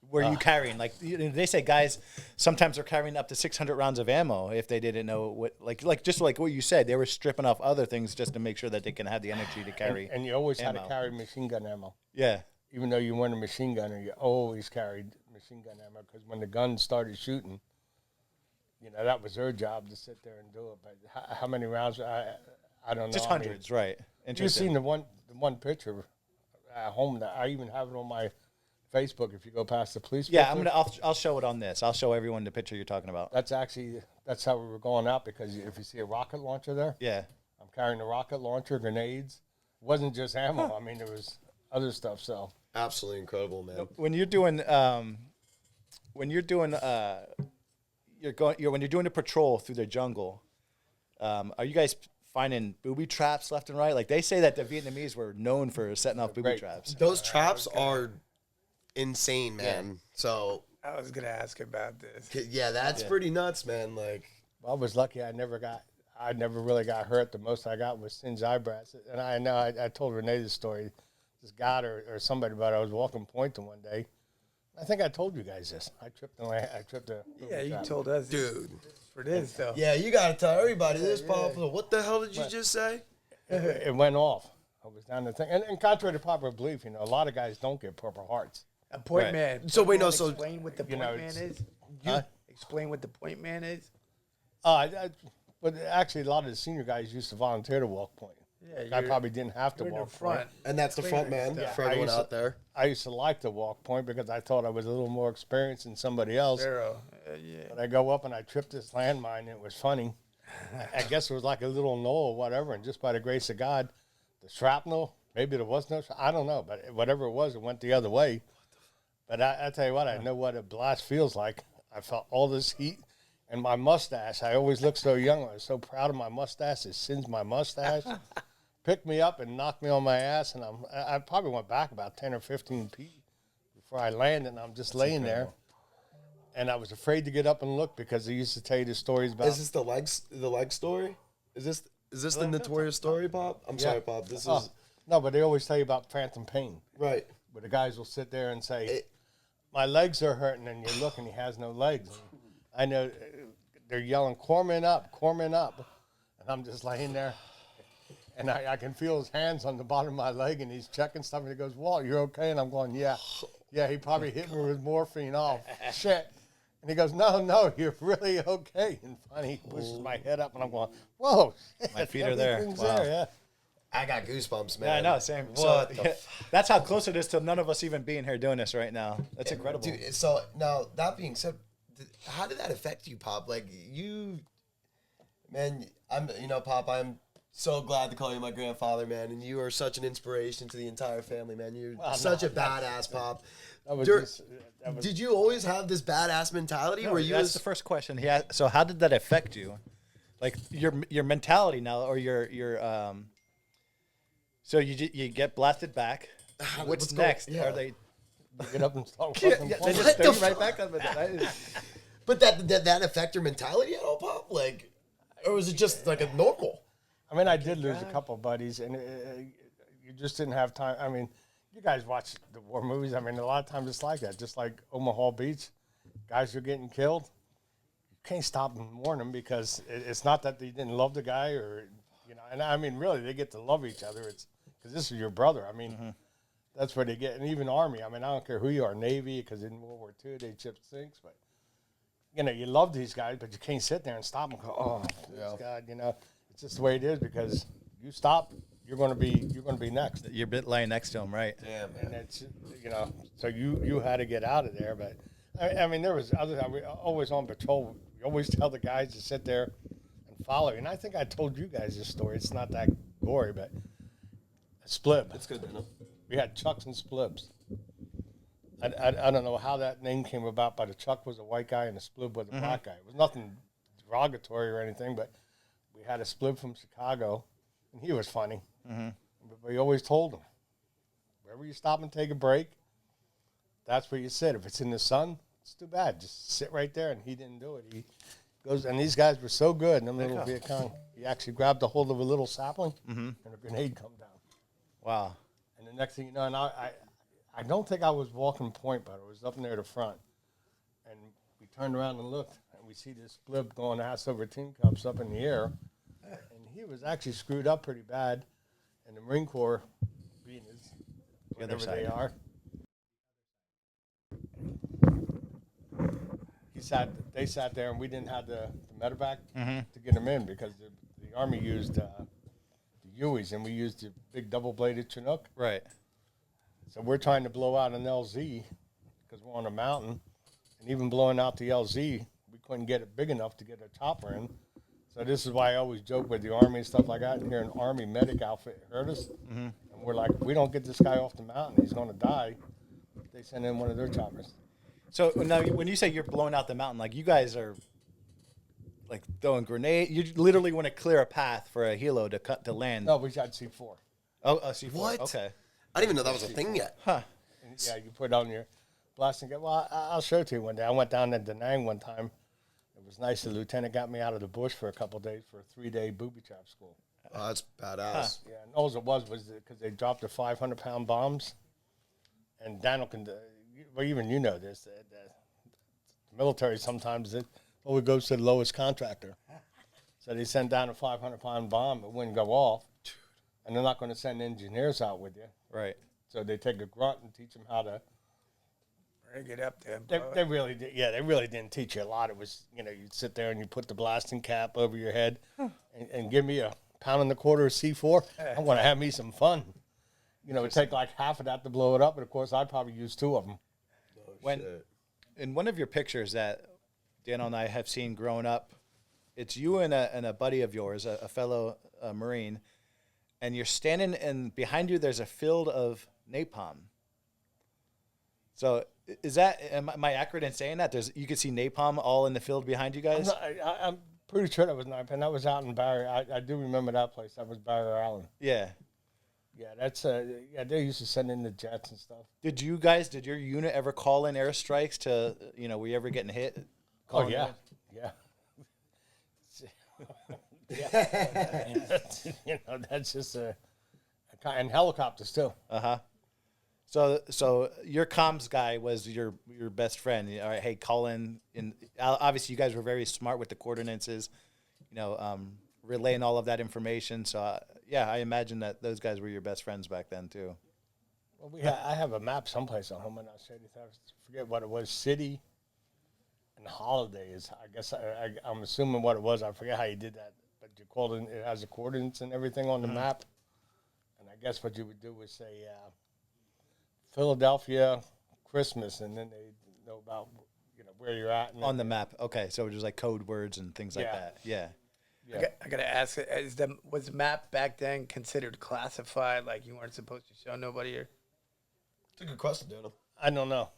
were you carrying? Like they say, guys sometimes they're carrying up to 600 rounds of ammo if they didn't know what, like just like what you said, they were stripping off other things just to make sure that they can have the energy to carry. And you always had ammo. to carry machine gun ammo. Yeah. Even though you weren't a machine gunner, you always carried machine gun ammo because when the guns started shooting, that was their job to sit there and do it. But how many rounds? I don't know. Just hundreds, right? You've Interesting. seen the one picture at home that I even have it on my Facebook. If you go past the police, Yeah, picture, I'll show it on this. I'll show everyone the picture you're talking about. That's how we were going out because if you see a rocket launcher there, Yeah. I'm carrying a rocket launcher, grenades. It wasn't just ammo. I mean, there was other stuff. So Absolutely incredible, man. When you're doing when you're doing a patrol through the jungle, are you guys finding booby traps left and right? Like they say that the Vietnamese were known for setting off booby Great. traps. Those traps are insane, man. So, I was gonna ask about this. yeah, that's pretty nuts, man. Like, I was lucky. I never really got hurt. The most I got was singed eyebrows. And I know I told Renee this story. This guy or somebody about it. I was walking Point one day. I think I told you guys this. I tripped a Yeah, you trap. told us, dude. for this though. Yeah, you gotta tell everybody this, Papa. What the hell did you just say? It went off. I was down the thing. And contrary to popular belief, a lot of guys don't get Purple Hearts. A point Right. man. So wait, no, Point so- man, explain what the point man it's- is. Explain what the point man is. But actually, a lot of the senior guys used to volunteer to walk Point. Yeah, I you're- probably didn't have to You're in the walk front. Point. And that's the front man Yeah, for I everyone used to- out there. I used to like to walk Point because I thought I was a little more experienced than somebody else. Zero. Yeah. But I go up and I tripped this landmine, and it was funny. I guess it was like a little knoll or whatever, and just by the grace of God, the shrapnel, maybe there was no, I don't know, but whatever it was, it went the other way. But I tell you what, I know what a blast feels like. I felt all this heat, and my mustache, I always look so young. I was so proud of my mustache. It singed my mustache, picked me up and knocked me on my ass, and I probably went back about 10 or 15 feet before I landed, and I'm just laying there. And I was afraid to get up and look because they used to tell you the stories about. Is this the leg story? Is this the notorious story, Pop? I'm sorry, Pop. This is No, but they always tell you about phantom pain, right. where the guys will sit there and say, my legs are hurting, and you look and he has no legs. And I know they're yelling, Corpsman up, and I'm just laying there. And I can feel his hands on the bottom of my leg, and he's checking stuff, and he goes, Walt, you're okay? And I'm going, yeah. Yeah, he probably hit me with morphine. Oh, shit. And he goes, no, you're really okay. And finally he pushes my head up, and I'm going, whoa. My feet are there. Everything's Wow. there, yeah. I got goosebumps, man. Yeah, I know, same. What So the that's how close it is to none of us even being here doing this right now. That's incredible. Dude, so now that being said, how did that affect you, Pop? Like man, Pop, I'm so glad to call you my grandfather, man, and you are such an inspiration to the entire family, man. You're such a badass, Pop. Did you always have this badass mentality? No, that's the first question. So how did that affect you? Like your mentality now, or your so you get blasted back. What's next? Yeah. Are they Get up and start walking. they just throw you right back up? But did that affect your mentality at all, Pop? Like, or was it just like a normal? I mean, I did lose a couple of buddies, and you just didn't have time. I mean, you guys watch the war movies. I mean, a lot of times it's like that. Just like Omaha Beach, guys are getting killed. You can't stop and warn them because it's not that they didn't love the guy or, and I mean, really, they get to love each other. It's because this is your brother. I mean, that's where they get. And even Army, I mean, I don't care who you are, Navy, because in World War II, they chipped sinks, but, you love these guys, but you can't sit there and stop and go, oh, this God, It's just the way it is because you stop, you're going to be next. You're lying next to him, right? Damn, man. And it's so you had to get out of there. But I mean, there was other times we always on patrol. We always tell the guys to sit there and follow. And I think I told you guys this story. It's not that gory, but a splib. That's good, man. We had chucks and splibs. I don't know how that name came about, but a chuck was a white guy and a splib was a black guy. It was nothing derogatory or anything, but we had a splib from Chicago, and he was funny. But we always told him, wherever you stop and take a break, that's where you sit. If it's in the sun, it's too bad. Just sit right there, and he didn't do it. He goes, and these guys were so good in the little Viet Cong. He actually grabbed a hold of a little sapling, and a grenade come down. Wow. And the next thing you know, and I don't think I was walking point, but I was up near the front. And we turned around and looked, and we see this splib going ass over tin cups up in the air. And he was actually screwed up pretty bad. And the Marine Corps, being his, whatever they are, they sat there, and we didn't have the medevac to get them in because the Army used the Hueys, and we used the big double-bladed Chinook. Right. So we're trying to blow out an LZ because we're on a mountain, and even blowing out the LZ, we couldn't get it big enough to get a chopper in. So this is why I always joke with the Army and stuff like that. And here an Army medic outfit hurt us, and we're like, we don't get this guy off the mountain, he's going to die. They send in one of their choppers. So now, when you say you're blowing out the mountain, like you guys are like throwing grenades, you literally want to clear a path for a helo to land. No, we shot C4. Oh, C4. What? Okay. I didn't even know that was a thing yet. Huh. And, yeah, you put it on your blasting gun. Well, I'll show it to you one day. I went down to Da Nang one time. It was nice. The lieutenant got me out of the bush for a couple of days for a 3-day booby trap school. Oh, that's badass. Yeah, and all it was because they dropped the 500-pound bombs. And Daniel can, well, even you know this, the military sometimes it always goes to the lowest contractor. So they send down a 500-pound bomb, it wouldn't go off. And they're not going to send engineers out with you. Right. So they take a grunt and teach them how to. Bring it up there. They really did. Yeah, they really didn't teach you a lot. It was, you'd sit there and you put the blasting cap over your head and give me a pound and a quarter of C4. I'm going to have me some fun. It'd take like half of that to blow it up. And of course, I'd probably use 2 of them. In one of your pictures that Daniel and I have seen growing up, it's you and a buddy of yours, a fellow Marine, and you're standing, and behind you there's a field of napalm. So am I accurate in saying that? You can see napalm all in the field behind you guys? I'm pretty sure that was napalm. That was out in Barrier. I do remember that place. That was Barrier Island. Yeah. Yeah, that's they used to send in the jets and stuff. Did your unit ever call in airstrikes to, were you ever getting hit? Oh, yeah. Yeah. That's just and helicopters too. So your comms guy was your best friend. All right, hey, call in. And obviously, you guys were very smart with the coordinates, relaying all of that information. So yeah, I imagine that those guys were your best friends back then too. Well, I have a map someplace on home, and I forget what it was. City and holidays. I guess I'm assuming what it was. I forget how you did that, but you called it. It has the coordinates and everything on the map. And I guess what you would do was say Philadelphia Christmas, and then they know about where you're at On the map. Okay, so it was like code words and things like that. Yeah. Yeah. I gotta ask, was the map back then considered classified? Like you weren't supposed to show nobody? Or It's a good question, Daniel. I don't know.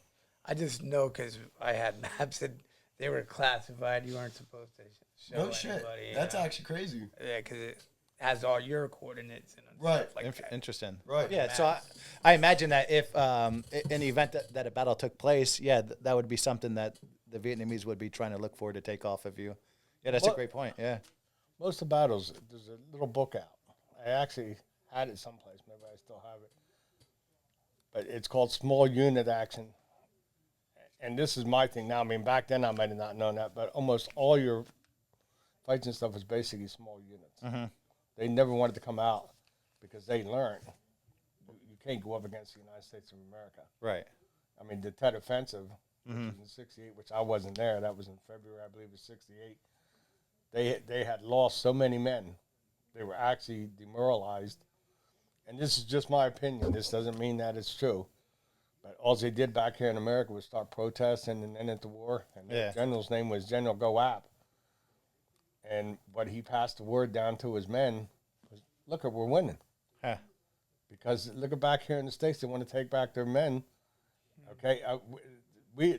I just know because I had maps that they were classified. You weren't supposed to show No shit. anybody. That's actually crazy. Yeah, because it has all your coordinates and Right. stuff like that. Interesting. Right. Yeah. So I imagine that if in the event that a battle took place, that would be something that the Vietnamese would be trying to look for to take off of you. Yeah, that's a great point. Yeah. Most of the battles, there's a little book out. I actually had it someplace. Maybe I still have it. But it's called Small Unit Action. And this is my thing now. I mean, back then I might have not known that, but almost all your fights and stuff was basically small units. Mm-hmm. They never wanted to come out because they learned you can't go up against the United States of America. Right. I mean, the Tet Offensive, which was in '68, which I wasn't there. That was in February, I believe, of '68. They had lost so many men. They were actually demoralized. And this is just my opinion. This doesn't mean that it's true. But all they did back here in America was start protesting and end the war. And the general's name was General Goap. And what he passed the word down to his men was, look, we're winning. Huh. Because look at back here in the States, they want to take back their men. Okay,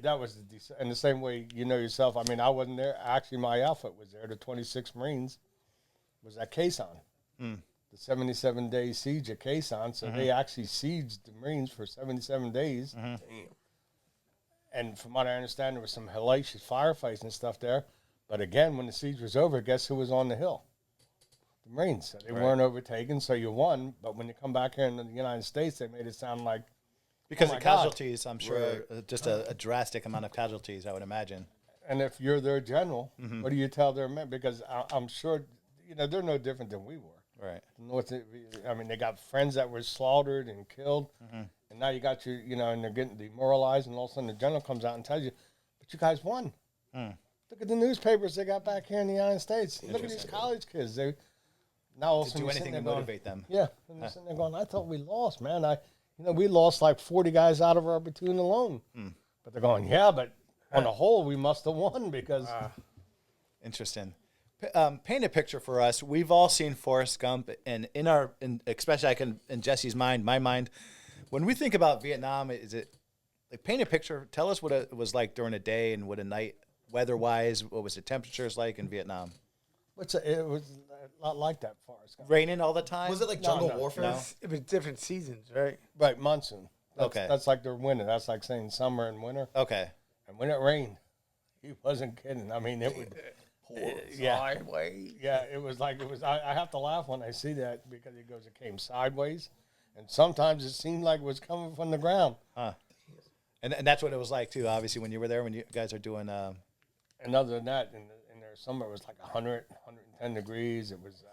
that was in the same way, yourself. I mean, I wasn't there. Actually, my outfit was there. The 26th Marines was at Quezon. The 77-day siege at Quezon. So they actually sieged the Marines for 77 days. And from what I understand, there was some hellacious firefights and stuff there. But again, when the siege was over, guess who was on the hill? The Marines. So they weren't overtaken, so you won. But when you come back here in the United States, they made it sound like, Because oh of my God. casualties, I'm sure, just a drastic amount of casualties, I would imagine. And if you're their general, what do you tell their men? Because I'm sure, they're no different than we were. Right. I mean, they got friends that were slaughtered and killed, and now you got your, and they're getting demoralized, and all of a sudden the general comes out and tells you, but you guys won. Look at the newspapers they got back here in the United States. Look at these college kids. They now all of a To sudden do you're anything sitting to there motivate them. Yeah, and they're sitting there going, I thought we lost, man. We lost like 40 guys out of our platoon alone. But they're going, yeah, but on the whole, we must have won because. Interesting. Paint a picture for us. We've all seen Forrest Gump, and especially in Jesse's mind, my mind, when we think about Vietnam, is it like paint a picture? Tell us what it was like during a day and what a night, weather-wise. What was the temperatures like in Vietnam? It was a lot like that, Forrest Gump. Raining all the time. Was it like jungle no, warfare? no. It was different seasons, right? Right, monsoon. Okay. That's like their winter. That's like saying summer and winter. Okay. And when it rained, he wasn't kidding. I mean, it would. Sideways. Yeah, it was like it was. I have to laugh when I see that because it goes. It came sideways, and sometimes it seemed like it was coming from the ground. Huh. And that's what it was like too. Obviously, when you were there, when you guys are doing. And other than that, in their summer, it was like 100, 110 degrees. It was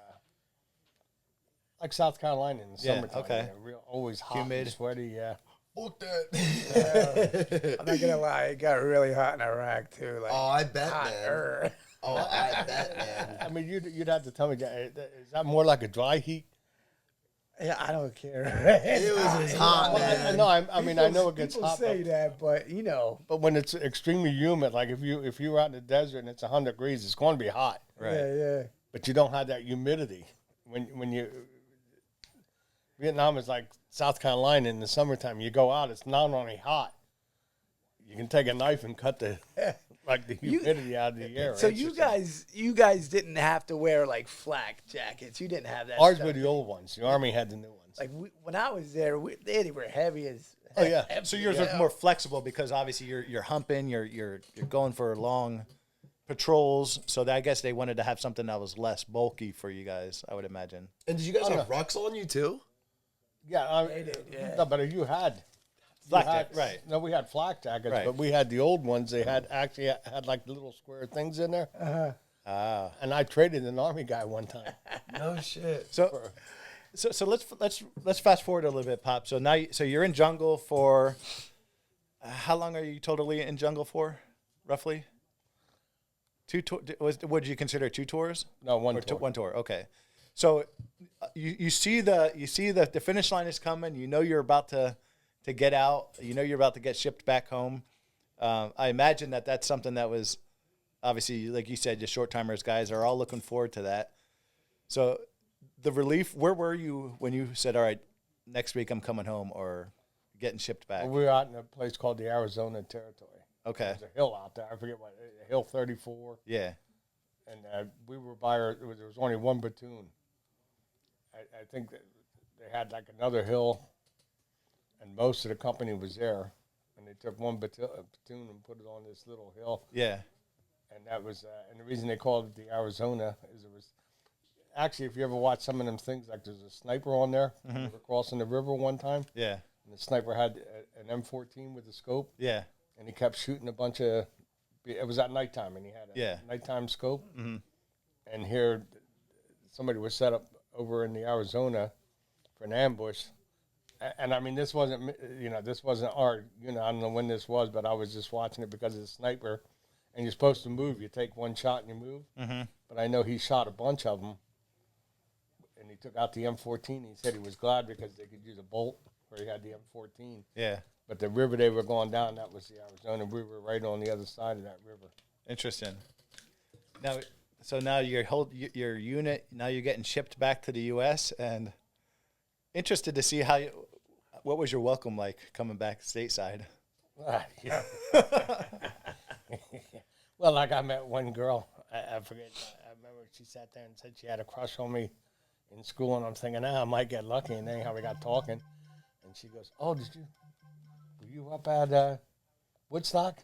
like South Carolina in the summertime. Okay. Always hot, Humid. and sweaty. Yeah. Book that. I'm not gonna lie, it got really hot in Iraq too. Like, Oh, I bet, man. hotter. Oh, I bet, man. I mean, you'd have to tell me, is that more like a dry heat? Yeah, I don't care. It was as hot, man. No, I mean, I know it gets People hot. say that, but But when it's extremely humid, like if you were out in the desert and it's 100 degrees, it's going to be hot. Right. yeah. But you don't have that humidity. Vietnam is like South Carolina in the summertime. You go out, it's not only hot. You can take a knife and cut the humidity out of the air. So It's you just guys didn't have to wear like flak jackets. You didn't have that. ours stuff. were the old ones. The Army had the new ones. Like when I was there, they were heavy as. Oh, yeah. So yours was more flexible because obviously you're humping, you're going for long patrols. So I guess they wanted to have something that was less bulky for you guys, I would imagine. And did you guys have rucks on you too? Yeah, They did, yeah. No, but you had Flak had- jacket, right. No, we had flak jackets, Right. but we had the old ones. They had like little square things in there. And I traded an Army guy one time. No shit. So So let's fast forward a little bit, Pop. So now so you're in jungle for how long are you totally in jungle for, roughly? What did you consider 2 tours? No, one Or tour. one tour. Okay. So you see the finish line is coming. You know you're about to get out. You know you're about to get shipped back home. I imagine that's something that was obviously, like you said, the short timers guys are all looking forward to that. So the relief. Where were you when you said, "All right, next week I'm coming home," or getting shipped back? Well, we were out in a place called the Arizona Territory. Okay. There's a hill out there. I forget what, Hill 34. Yeah. And we were by there was only one platoon. I think that they had like another hill, and most of the company was there. And they took one platoon and put it on this little hill. Yeah. And that was, and the reason they called it the Arizona is it was, actually, if you ever watch some of them things, like there's a sniper on there. We were crossing the river one time. Yeah. And the sniper had an M14 with a scope. Yeah. And he kept shooting a bunch of, it was at nighttime, and he had a nighttime scope. Mm-hmm. And here, somebody was set up over in the Arizona for an ambush. And I mean, this wasn't our, I don't know when this was, but I was just watching it because of the sniper. And you're supposed to move. You take one shot and you move. Mm-hmm. But I know he shot a bunch of them. And he took out the M14. He said he was glad because they could use a bolt where he had the M14. Yeah. But the river they were going down, that was the Arizona. We were right on the other side of that river. Interesting. Now your unit, now you're getting shipped back to the U.S. and interested to see what was your welcome like coming back stateside? Yeah. Well, like I met one girl, I forget, I remember she sat there and said she had a crush on me in school, and I'm thinking, I might get lucky, and anyhow we got talking, and she goes, were you up at Woodstock?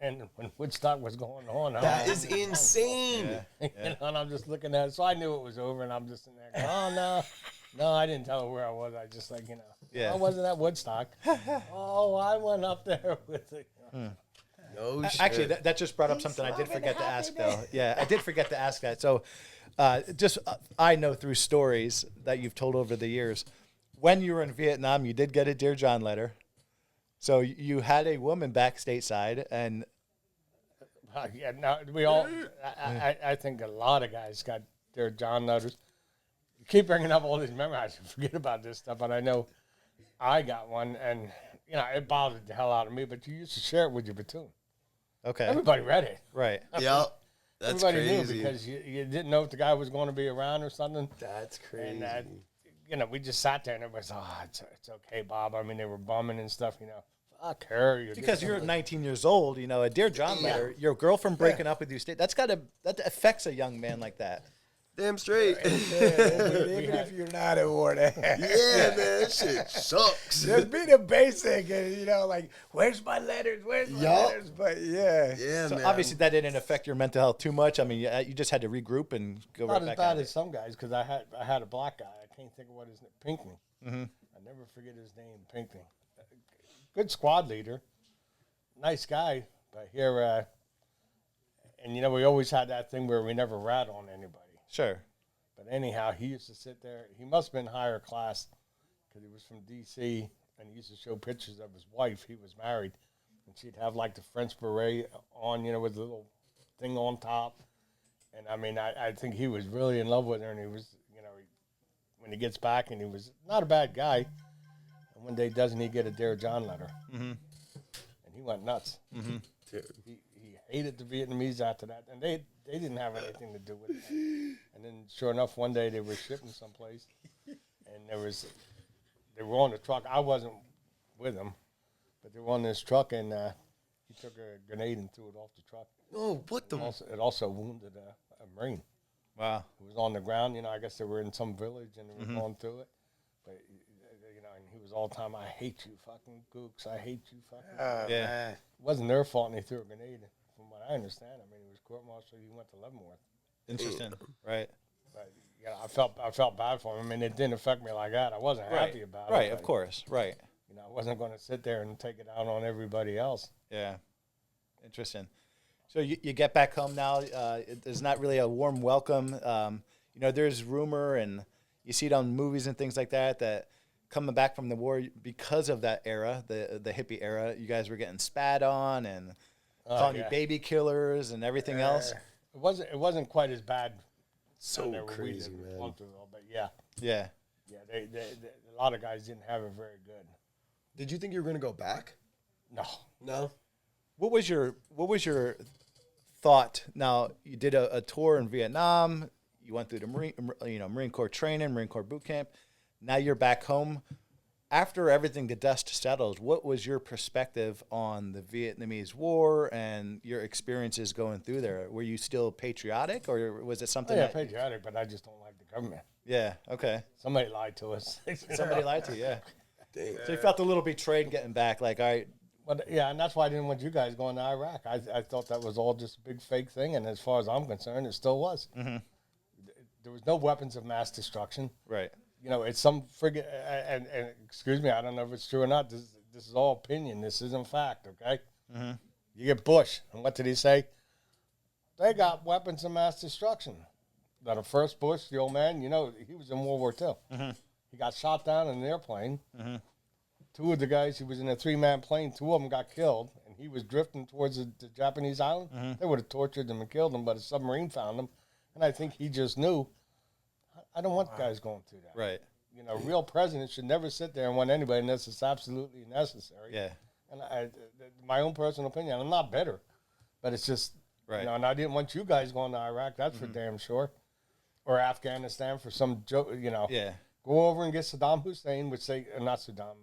And when Woodstock was going on, That is insane. Yeah. And I'm just looking at it, so I knew it was over, and I'm just in there going, no, I didn't tell her where I was, I just I wasn't at Woodstock. I went up there with it. No shit. Actually, that just brought up something I did forget to ask, though. Yeah, I did forget to ask that. So, I know through stories that you've told over the years, when you were in Vietnam, you did get a Dear John letter. So you had a woman back stateside, and we all. I think a lot of guys got Dear John letters. You keep bringing up all these memories. I forget about this stuff, but I know I got one, and it bothered the hell out of me. But you used to share it with your platoon. okay, Everybody read it. right? Yep. That's Everybody crazy. knew because you didn't know if the guy was going to be around or something. That's crazy. And we just sat there and it was, it's okay, Bob. I mean, they were bumming and stuff. Fuck her. Because you're 19 years old, a Dear John letter, your girlfriend breaking up with you, that affects a young man like that. Damn straight. Even if you're not a war dad. Yeah, man, that shit sucks. Just be the basic, and where's my letters? Where's my letters? But yeah. Yeah, So man. obviously that didn't affect your mental health too much. I mean, you just had to regroup and go Not right as back bad at as it. some guys because I had a black guy. I can't think of what his name. Pinckney. Mm-hmm. I never forget his name. Pinckney. Good squad leader. Nice guy. But here, and we always had that thing where we never rat on anybody. Sure. But anyhow, he used to sit there. He must have been higher class because he was from D.C. and he used to show pictures of his wife. He was married, and she'd have like the French beret on, with a little thing on top. And I mean, I think he was really in love with her, and he was, when he gets back, and he was not a bad guy. And one day, doesn't he get a Dear John letter? Mm-hmm. And he went nuts. Mm-hmm. He hated the Vietnamese after that, and they didn't have anything to do with it. And then, sure enough, one day they were shipping someplace, and they were on the truck. I wasn't with them, but they were on this truck, and he took a grenade and threw it off the truck. Oh, what the? It also wounded a Marine. Wow. Who was on the ground. I guess they were in some village, and they were going through it. But, and he was all the time, I hate you fucking gooks. I hate you fucking Yeah. Man. It wasn't their fault, and they threw a grenade. From what I understand, I mean, he was court-martialed. He went to Leavenworth. Interesting. Right. But I felt bad for him. I mean, it didn't affect me like that. I wasn't happy about it. Right. but, Of course. Right. I wasn't going to sit there and take it out on everybody else. Yeah. Interesting. So you get back home now. There's not really a warm welcome. There's rumor and you see it on movies and things like that, that coming back from the war because of that era, the hippie era, you guys were getting spat on and calling you baby killers and everything else. It wasn't quite as bad. So there where we crazy, did. man. Gone through it all, but yeah. They, a lot of guys didn't have it very good. Did you think you were going to go back? No. What was your thought? Now, you did a tour in Vietnam. You went through the Marine Corps training, Marine Corps boot camp. Now you're back home. After everything, the dust settles, what was your perspective on the Vietnamese War and your experiences going through there? Were you still patriotic, or was it something? Patriotic, but I just don't like the government. Yeah, okay. Somebody lied to us. Somebody lied to you, yeah. Dang. So you felt a little betrayed getting back, like, all right. But yeah, and that's why I didn't want you guys going to Iraq. I thought that was all just a big fake thing, and as far as I'm concerned, it still was. Mm-hmm. There was no weapons of mass destruction. Right. It's some friggin' and excuse me, I don't know if it's true or not. This is all opinion. This isn't fact, okay? Mm-hmm. You get Bush, and what did he say? They got weapons of mass destruction. Now, the first Bush, the old man, he was in World War II. Mm-hmm. He got shot down in an airplane. Mm-hmm. Two of the guys, he was in a 3-man plane. 2 of them got killed, and he was drifting towards the Japanese island. Mm-hmm. They would have tortured him and killed him, but a submarine found him, and I think he just knew. I don't want guys going through that. Right. Real presidents should never sit there and want anybody unless it's absolutely necessary. Yeah. And my own personal opinion, I'm not bitter, but it's just, right. And I didn't want you guys going to Iraq, that's for damn sure, or Afghanistan for some joke, Yeah. Go over and get Saddam Hussein, which not Saddam,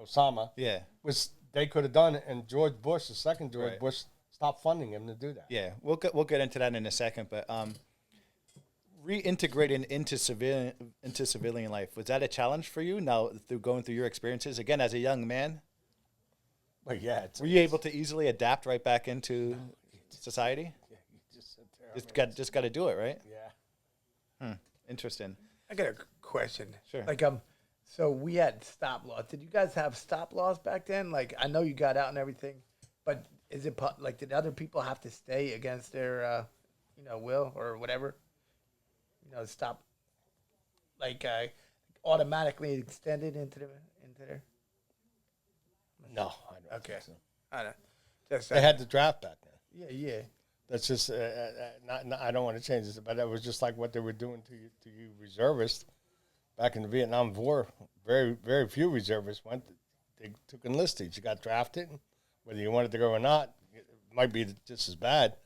Osama. Yeah. Which they could have done, and George Bush, the second George Right. Bush, stopped funding him to do that. Yeah. We'll get into that in a second, but reintegrating into civilian life, was that a challenge for you now through going through your experiences again as a young man? But yeah, Were you able to easily adapt right back into society? Yeah, you just sit there. Just got to do it, right? Yeah. Interesting. I got a question. Sure. So we had stop laws. Did you guys have stop laws back then? Like, I know you got out and everything, but is it did other people have to stay against their, will or whatever? Stop, automatically extended into there. No, I don't Okay. think so. I don't. Just They had the draft back then. Yeah. That's just not. I don't want to change this, but that was just like what they were doing to you reservists back in the Vietnam War. Very, very few reservists went. They took enlisted. You got drafted, whether you wanted to go or not. It might be just as bad.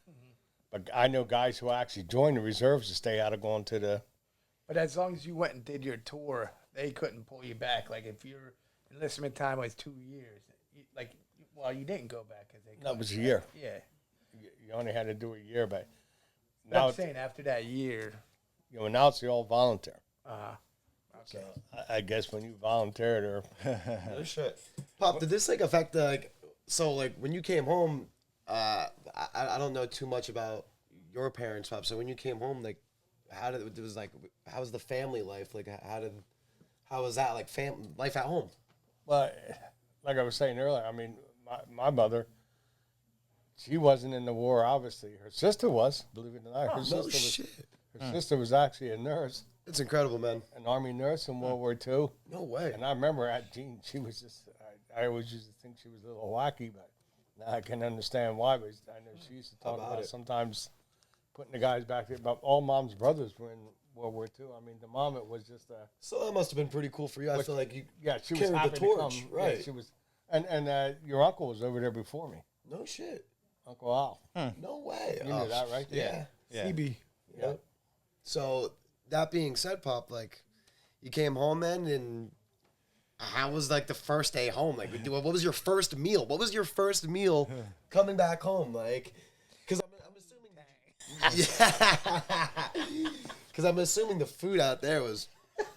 But I know guys who actually joined the reserves to stay out of going to the. But as long as you went and did your tour, they couldn't pull you back. Like if your enlistment time was 2 years, you didn't go back because they. That was a year. Yeah. You only had to do a year, but But now I'm saying after that year. now it's all volunteer. Okay. So I guess when you volunteered or Oh, shit. Pop, did this affect when you came home? I don't know too much about your parents, Pop. So when you came home, how was the family life? How was that life at home? Well, like I was saying earlier, I mean, my mother, she wasn't in the war, obviously. Her sister was, believe it or not. Her sister was actually a nurse, It's incredible, man. an Army nurse in World War II. No way. And I remember at Jean, she was just, I always used to think she was a little wacky, but now I can understand why. But I know she used to talk about it sometimes putting the guys back there. But all Mom's brothers were in World War II. I mean, the mom, it was just a. So that must have been pretty cool for you. I feel like you she was carried happy the torch, to come. right? Yeah, she was, and your uncle was over there before me, No shit. Uncle Al. No way. You knew that, right? Yeah. CB. Yep. So that being said, Pop, you came home then, and how was the first day home? What was your first meal? What was your first meal coming back home? Because I'm assuming. Yeah. Because I'm assuming the food out there was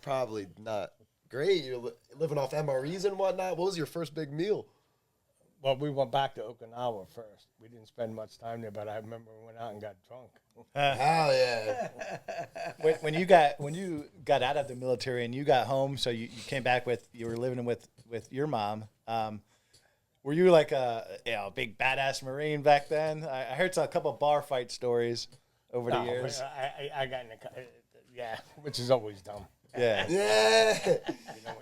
probably not great. You're living off MREs and whatnot. What was your first big meal? Well, we went back to Okinawa first. We didn't spend much time there, but I remember we went out and got drunk. Hell yeah. When you got out of the military and you got home, so you came back you were living with your mom. Were you like a big badass Marine back then? I heard a couple bar fight stories over the years. I got in Yeah, which is always dumb. Yeah. Yeah.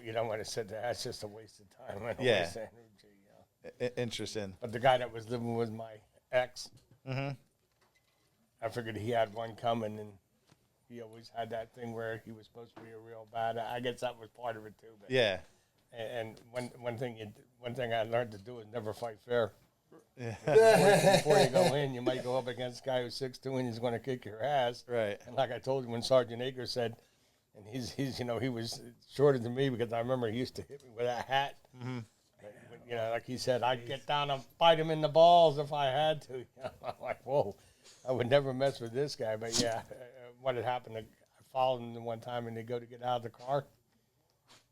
You don't want to sit there. That's just a waste of time. And a Yeah. waste of energy, you know. Interesting. But the guy that was living with my ex, I figured he had one coming, and he always had that thing where he was supposed to be a real bad. I guess that was part of it too. But, Yeah. And one thing I learned to do is never fight fair. Yeah. Before you go in, you might go up against a guy who's 6'2" and he's going to kick your ass. Right. And like I told you, when Sergeant Akers said, and he's he was shorter than me because I remember he used to hit me with that hat. Mm-hmm. But, like he said, I'd get down and fight him in the balls if I had to. I'm like, whoa, I would never mess with this guy. But yeah, what had happened, I followed him one time and they go to get out of the car.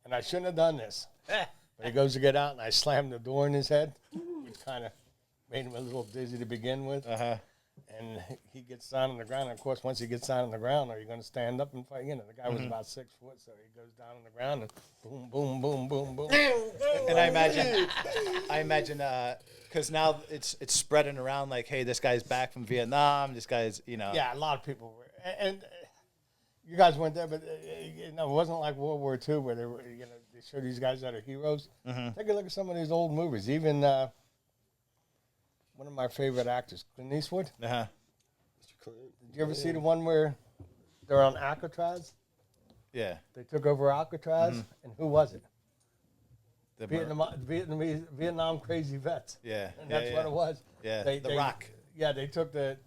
And I shouldn't have done this. But he goes to get out and I slammed the door in his head, which kind of made him a little dizzy to begin with. Uh-huh. And he gets down on the ground. And, of course, once he gets down on the ground, are you going to stand up and fight? The guy was about 6 foot, so he goes down on the ground and boom, boom, boom, boom, boom. And I imagine, because now it's spreading around like, hey, this guy's back from Vietnam. This guy's, Yeah, a lot of people were. And you guys went there, but it wasn't like World War II where they were, they show these guys that are heroes. Mm-hmm. Take a look at some of these old movies. Even one of my favorite actors, Clint Eastwood. Uh-huh. Did you ever see the one where they're on Alcatraz? Yeah. They took over Alcatraz, and who was it? The Vietnam crazy vets. Yeah. And that's what it was. Yeah. They, The Rock. Yeah, they took the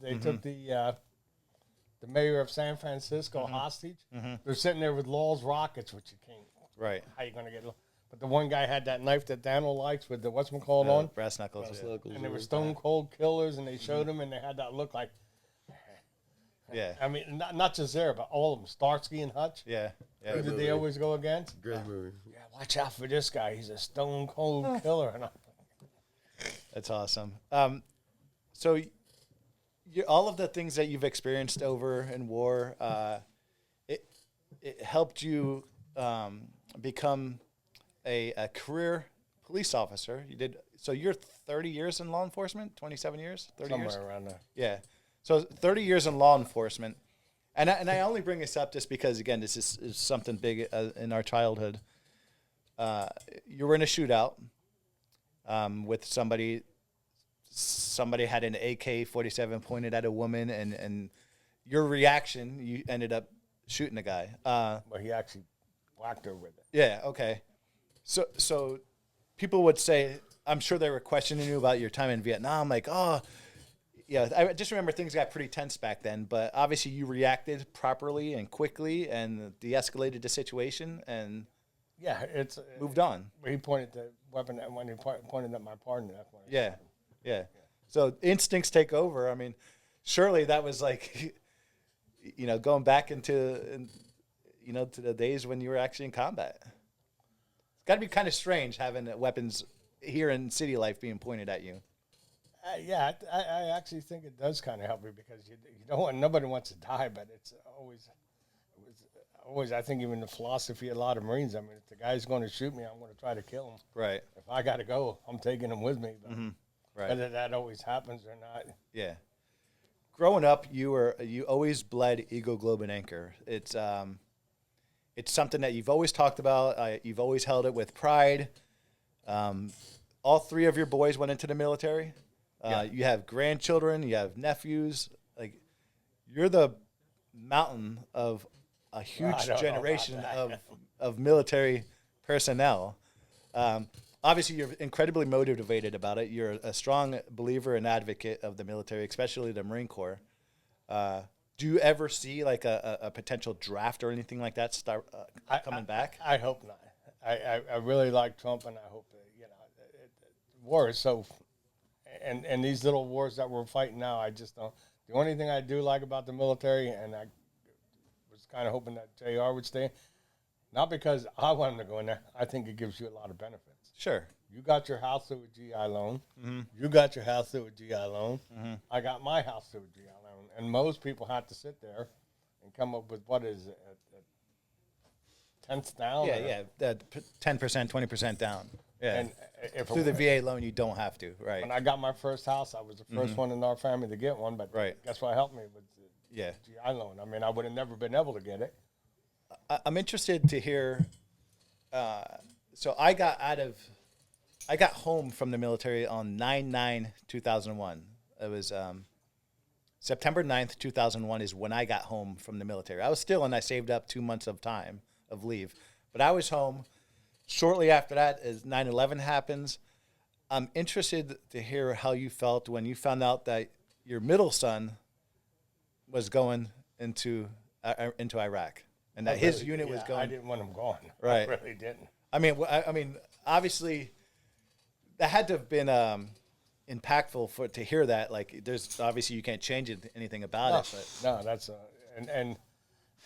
mayor of San Francisco hostage. Mm-hmm. They're sitting there with Law's rockets, which you can't. Right. How you gonna get? But the one guy had that knife that Daniel likes with the whatchamacallit on, Brass knuckles. and they were stone cold killers, and they showed him, and they had that look like. Yeah. I mean, not just there, but all of them. Starsky and Hutch. Yeah. Who Yeah. did they always go against? Great movie. Yeah, watch out for this guy. He's a stone cold killer. And That's awesome. So all of the things that you've experienced over in war, it helped you become a career police officer. You did. So you're 30 years in law enforcement, 27 years, 30 somewhere years? around there. Yeah. So 30 years in law enforcement. And I only bring this up just because, again, this is something big in our childhood. You were in a shootout with somebody. Somebody had an AK-47 pointed at a woman, and your reaction, you ended up shooting the guy. But he actually whacked her with it. Yeah, okay. So people would say, I'm sure they were questioning you about your time in Vietnam, like, oh, yeah, I just remember things got pretty tense back then, but obviously you reacted properly and quickly and de-escalated the situation and Yeah, it's moved on. He pointed the weapon at when he pointed at my partner. That's when Yeah, yeah. So instincts take over. I mean, surely that was like, going back into, to the days when you were actually in combat. It's got to be kind of strange having weapons here in city life being pointed at you. Yeah, I actually think it does kind of help me because you don't want, nobody wants to die, but it's always I think even the philosophy of a lot of Marines. I mean, if the guy's going to shoot me, I'm going to try to kill him. Right. If I got to go, I'm taking him with me. But Right. whether that always happens or not. Yeah. Growing up, you always bled Eagle, Globe, and Anchor. It's something that you've always talked about. You've always held it with pride. All three of your boys went into the military. You have grandchildren. You have nephews. Like, you're the mountain of a huge generation of military personnel. Obviously, you're incredibly motivated about it. You're a strong believer and advocate of the military, especially the Marine Corps. Do you ever see like a potential draft or anything like that start coming back? I hope not. I really like Trump, and I hope that, war is so, and these little wars that we're fighting now, I just don't. The only thing I do like about the military, and I was kind of hoping that JR would stay, not because I want him to go in there. I think it gives you a lot of benefits. Sure. You got your house through a GI loan. Mm-hmm. You got your house through a GI loan. Mm-hmm. I got my house through a GI loan. And most people have to sit there and come up with what is it, a tenth down? Yeah. 10%, 20% down. Yeah. And if through the VA loan, you don't have to. Right. when I got my first house, I was the 1st one in our family to get one. But Right. guess what helped me with the Yeah. GI loan? I mean, I would have never been able to get it. I'm interested to hear. So I got home from the military on 9/9/2001. It was September 9th, 2001 is when I got home from the military. I was still, and I saved up 2 months of time of leave, but I was home shortly after that as 9/11 happens. I'm interested to hear how you felt when you found out that your middle son was going into Iraq, and that his unit was going. I didn't want him gone. Right. I really didn't. I mean, obviously, that had to have been impactful to hear that. Like, there's obviously you can't change anything about it, but No, that's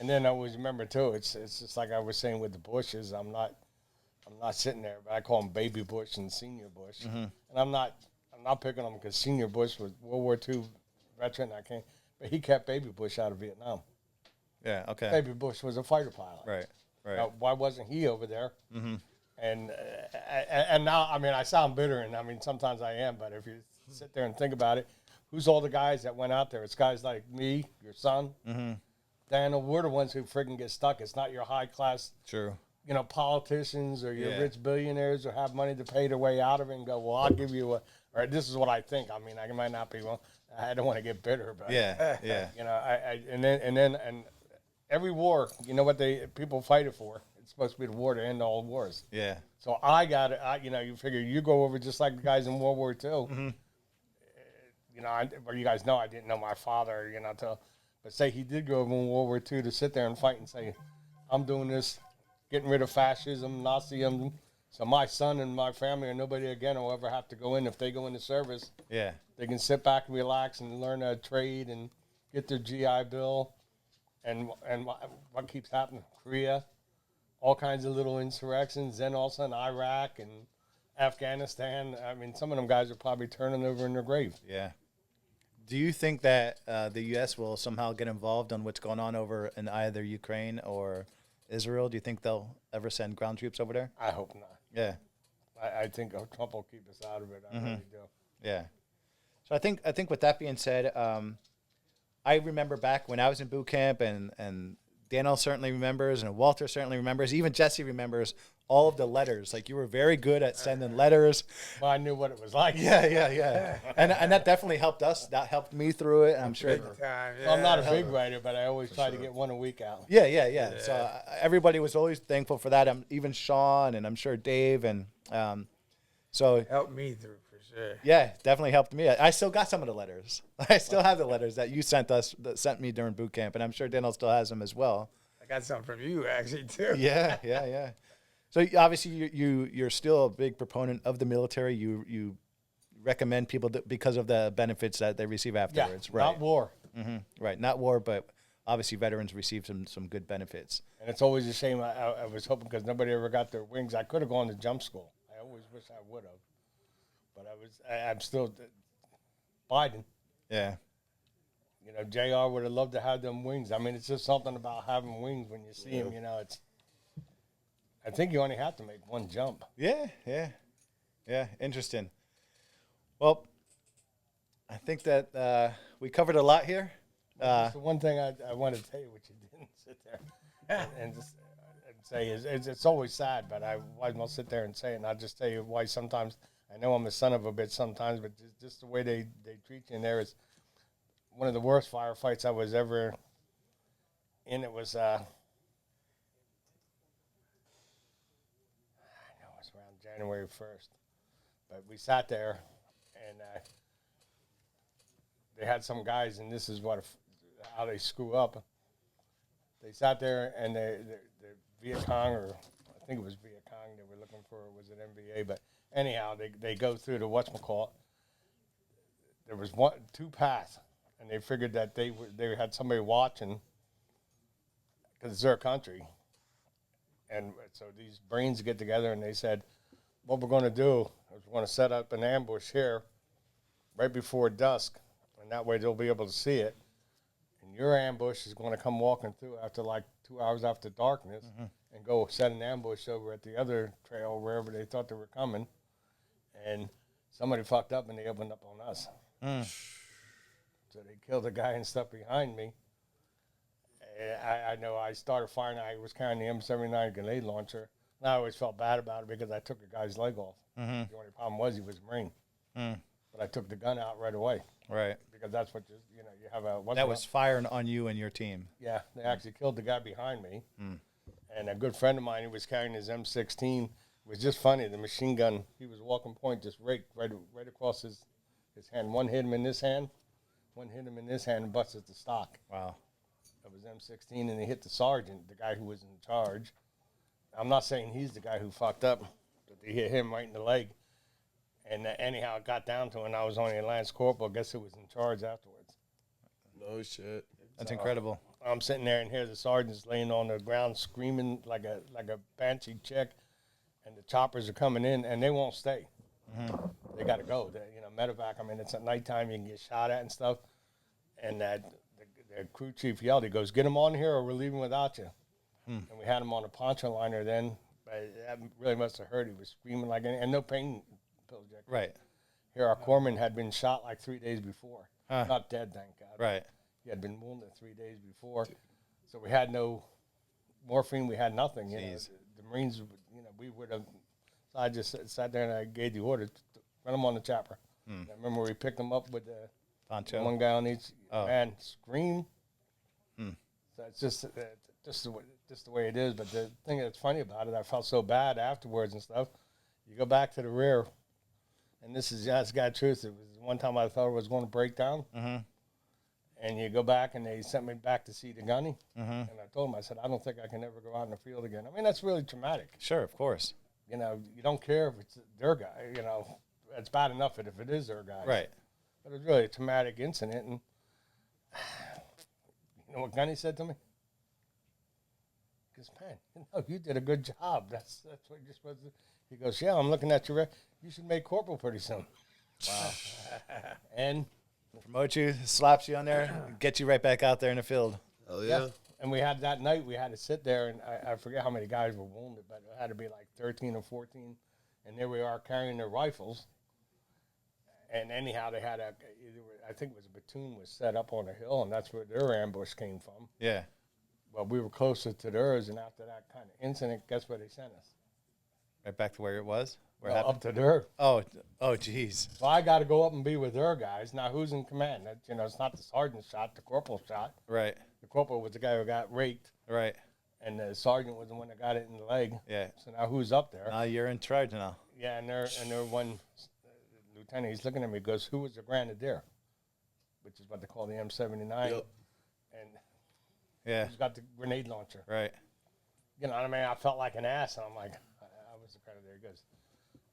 and then I always remember too. It's just like I was saying with the Bushes. I'm not sitting there, but I call him Baby Bush and Senior Bush, and I'm not picking on him because Senior Bush was World War II veteran. But he kept Baby Bush out of Vietnam. yeah, okay, Baby Bush was a fighter pilot. right. Now, why wasn't he over there? Mm-hmm. And now, I mean, I sound bitter, and I mean, sometimes I am, but if you sit there and think about it, who's all the guys that went out there? It's guys like me, your son, Daniel. We're the ones who friggin' get stuck. It's not your high class, True. Politicians or your Yeah. rich billionaires who have money to pay their way out of it and go, well, I'll give you or this is what I think. I mean, I might not be wrong. I don't want to get bitter, but Yeah. and every war, you know what people fight it for? It's supposed to be the war to end all wars. Yeah. So I got it. You figure you go over just like the guys in World War II. Mm-hmm. Well, you guys know I didn't know my father. But say he did go over in World War II to sit there and fight and say, I'm doing this, getting rid of fascism, Nazism. So my son and my family or nobody again will ever have to go in. If they go into service, Yeah. they can sit back and relax and learn a trade and get their GI Bill. And what keeps happening? Korea, all kinds of little insurrections. Then all of a sudden Iraq and Afghanistan. I mean, some of them guys are probably turning over in their grave. Yeah. Do you think that the U.S. will somehow get involved on what's going on over in either Ukraine or Israel? Do you think they'll ever send ground troops over there? I hope not. Yeah. I think Trump will keep us out of it. I really do. Yeah. So I think with that being said, I remember back when I was in boot camp, and Daniel certainly remembers, and Walter certainly remembers, even Jesse remembers all of the letters. Like, you were very good at sending letters. Well, I knew what it was like. Yeah. And that definitely helped us. That helped me through it. And I'm sure. Well, I'm not a big writer, but I always try to get one a week out. Yeah. So everybody was always thankful for that. Even Sean, and I'm sure Dave, and so Helped me through for sure. yeah, definitely helped me. I still got some of the letters. I still have the letters that you sent me during boot camp, and I'm sure Daniel still has them as well. I got something from you actually too. Yeah. So obviously you're still a big proponent of the military. You recommend people because of the benefits that they receive afterwards. Yeah, not war. Right, not war, but obviously veterans receive some good benefits. And it's always a shame. I was hoping because nobody ever got their wings. I could have gone to jump school. I always wish I would have. But I'm still Biden. Yeah. JR would have loved to have them wings. I mean, it's just something about having wings when you see him. I think you only have to make one jump. Yeah. Interesting. Well, I think that we covered a lot here. That's the one thing I want to tell you, which you didn't sit there and just say is it's always sad, but I might as well sit there and say it. And I'll just tell you why sometimes I know I'm a son of a bitch sometimes, but just the way they treat you in there is one of the worst firefights I was ever in. It was I know it was around January 1st, but we sat there and they had some guys, and this is how they screw up. They sat there and the Viet Cong, or I think it was Viet Cong they were looking for, was it NVA? But anyhow, they go through the whatchamacallit. There was two paths, and they figured that they had somebody watching because it's their country. And so these brains get together and they said, what we're going to do is we're going to set up an ambush here right before dusk, and that way they'll be able to see it. And your ambush is going to come walking through after like 2 hours after darkness and go set an ambush over at the other trail wherever they thought they were coming. And somebody fucked up and they opened up on us. So they killed a guy and stuff behind me. I know I started firing. I was carrying the M79 grenade launcher. And I always felt bad about it because I took a guy's leg off. Mm-hmm. The only problem was he was a Marine. Mm. But I took the gun out right away. Right. Because that's what you have a... That was firing on you and your team. Yeah, they actually killed the guy behind me. Mm. And a good friend of mine who was carrying his M16, it was just funny. The machine gun, he was walking point, just raked right across his hand. One hit him in this hand, one hit him in this hand and busted the stock. Wow. Of his M16, and he hit the sergeant, the guy who was in charge. I'm not saying he's the guy who fucked up, but they hit him right in the leg. And anyhow, it got down to him, and I was only a lance corporal. I guess who was in charge afterwards. No shit. That's incredible. I'm sitting there, and here the sergeant's laying on the ground screaming like a banshee chick, and the choppers are coming in, and they won't stay. Mm-hmm. They got to go. Medevac, I mean, it's at nighttime. You can get shot at and stuff. And the crew chief yelled, he goes, "Get him on here or we're leaving without you." And we had him on a poncho liner then. But that really must have hurt. He was screaming like, and no pain pills. Right. Here, our corpsman had been shot like 3 days before. Huh. Not dead, thank God. Right. He had been wounded 3 days before. So we had no morphine. We had nothing. Jeez. The Marines, we would have. So I just sat there and I gave the order to run him on the chopper. I remember we picked him up with the Poncho. one guy on each man scream. Hmm. So it's just the way it is. But the thing that's funny about it, I felt so bad afterwards and stuff. You go back to the rear, and this is just God truth. It was one time I thought it was going to break down. Mm-hmm. And you go back, and they sent me back to see the gunny. Mm-hmm. And I told them, I said, I don't think I can ever go out in the field again. I mean, that's really traumatic. Sure, of course. You don't care if it's their guy. It's bad enough if it is their guy. Right. But it's really a traumatic incident. And you know what Gunny said to me? He goes, "Man, you did a good job. That's what you're supposed to." He goes, "Yeah, I'm looking at your you should make corporal pretty soon." Wow. And Promote you, slaps you on there, get you right back out there in the field. Oh yeah. And we had that night, we had to sit there, and I forget how many guys were wounded, but it had to be like 13 or 14. And there we are carrying their rifles. And anyhow, they had I think it was a platoon was set up on a hill, and that's where their ambush came from. Yeah. Well, we were closer to theirs, and after that kind of incident, guess where they sent us? Right back to where it was? Where it Well, happened? up to their. Oh, geez. So I got to go up and be with their guys. Now, who's in command? It's not the sergeant shot, the corporal shot. Right. The corporal was the guy who got raped, Right. and the sergeant was the one that got it in the leg. Yeah. So now who's up there? Now you're in charge now. Yeah, and their one lieutenant, he's looking at me, he goes, "Who was the grenadier?" Which is what they call the M79. Yep. And Yeah. who's got the grenade launcher? Right. You know what I mean? I felt like an ass, and I'm like, I was the grenadier. He goes,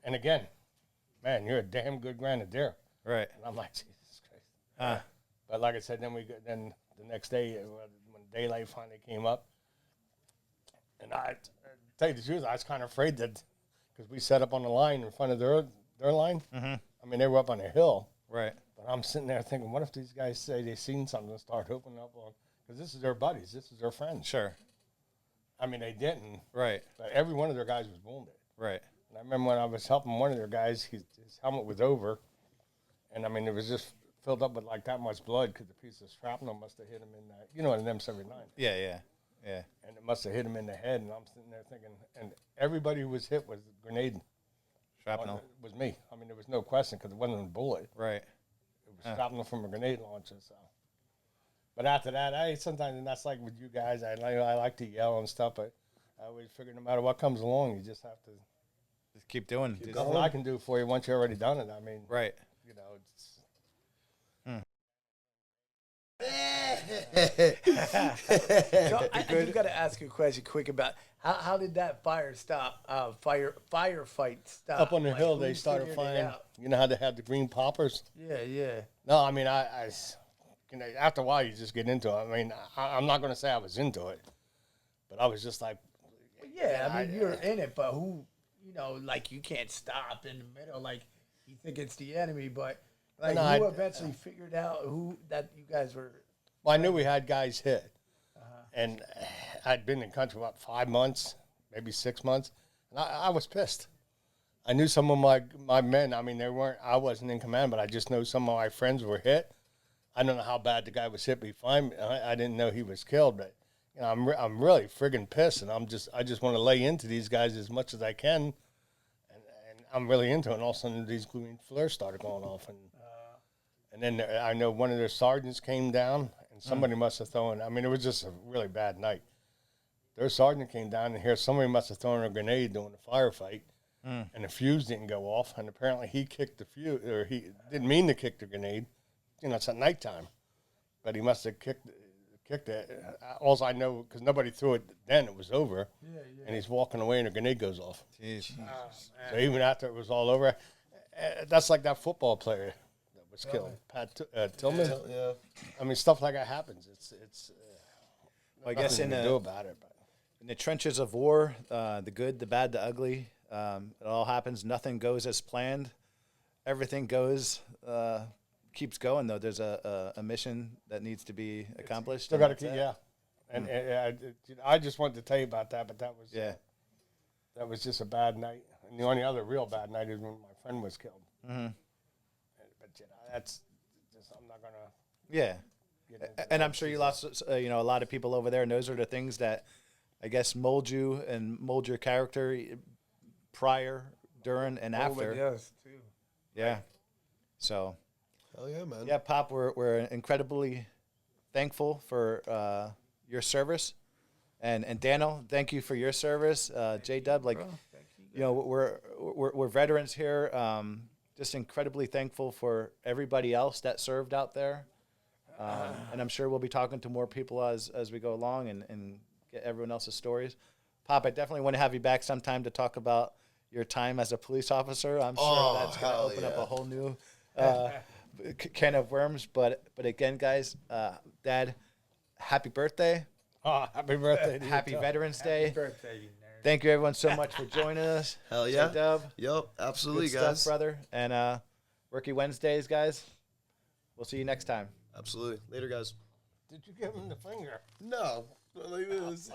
and again, "Man, you're a damn good grenadier." Right. And I'm like, Jesus Christ. But like I said, then then the next day, when daylight finally came up, and I tell you the truth, I was kind of afraid that, because we set up on the line in front of their line. Mm-hmm. I mean, they were up on a hill. Right. But I'm sitting there thinking, what if these guys say they've seen something and start opening up on, because this is their buddies, this is their friends. Sure. I mean, they didn't, Right. but every one of their guys was wounded. Right. And I remember when I was helping one of their guys, his helmet was over, and I mean, it was just filled up with like that much blood because the piece of shrapnel must have hit him in that, an M79. Yeah, yeah. Yeah. And it must have hit him in the head, and I'm sitting there thinking, and everybody who was hit was grenade. Shrapnel. It was me. I mean, there was no question because it wasn't a bullet. Right. It was shrapnel from a grenade launcher. So, but after that, sometimes, and that's like with you guys, I like to yell and stuff, but I always figure no matter what comes along, you just have to. Just keep doing. There's nothing I can do for you once you're already done it. I mean, Right. it's. So I just got to ask you a question quick about how did that firefight stop? Up on the hill, who they started figured it finding. out? You know how they have the green poppers? Yeah. No, I mean, after a while, you just get into it. I mean, I'm not going to say I was into it, but I was just like, Yeah, I mean, you're in it, but who, like you can't stop in the middle. Like you think it's the enemy, but like No, you eventually figured out who that you guys were. well, I knew we had guys hit, and I'd been in country about 5 months, maybe 6 months, and I was pissed. I knew some of my men. I mean, I wasn't in command, but I just know some of my friends were hit. I don't know how bad the guy was hit before. I didn't know he was killed, but you know, I'm really friggin' pissed, and I just want to lay into these guys as much as I can, and I'm really into it. And all of a sudden, these green flares started going off, and then I know one of their sergeants came down, and somebody must have thrown. I mean, it was just a really bad night. Their sergeant came down, and here somebody must have thrown a grenade during the firefight, and the fuse didn't go off, and apparently he kicked the fuse, or he didn't mean to kick the grenade. You know, it's at nighttime, but he must have kicked it. All I know, because nobody threw it then, it was over, and he's walking away, and a grenade goes off. Jeez. So even after it was all over, that's like that football player that was killed, Pat Tillman. Yeah. I mean, stuff like that happens. It's I guess nothing you can do about it. But. in the trenches of war, the good, the bad, the ugly, it all happens. Nothing goes as planned. Everything goes, keeps going, though. There's a mission that needs to be accomplished. Still got to keep, yeah. And I just wanted to tell you about that, but that was just a bad night. And the only other real bad night is when my friend was killed. Mm-hmm. But that's just, I'm not gonna. Yeah, and I'm sure you lost a lot of people over there, and those are the things that I guess mold you and mold your character prior, during, and after. Yes, too. Yeah. So. Hell yeah, man. Yeah, Pop, we're incredibly thankful for your service, and Daniel, thank you for your service. J-Dub, we're veterans here. Just incredibly thankful for everybody else that served out there, and I'm sure we'll be talking to more people as we go along and get everyone else's stories. Pop, I definitely want to have you back sometime to talk about your time as a police officer. I'm sure that's going to open up a whole new can of worms. But again, guys, Dad, happy birthday. Oh, happy birthday to you. Happy Veterans Day. Happy birthday, you nerd. Thank you, everyone, so much for joining us. Hell yeah. J-Dub, Yep, absolutely, good guys. stuff, brother. And Worky Wednesdays, guys. We'll see you next time. Absolutely. Later, guys. Did you give him the finger? No. Like this.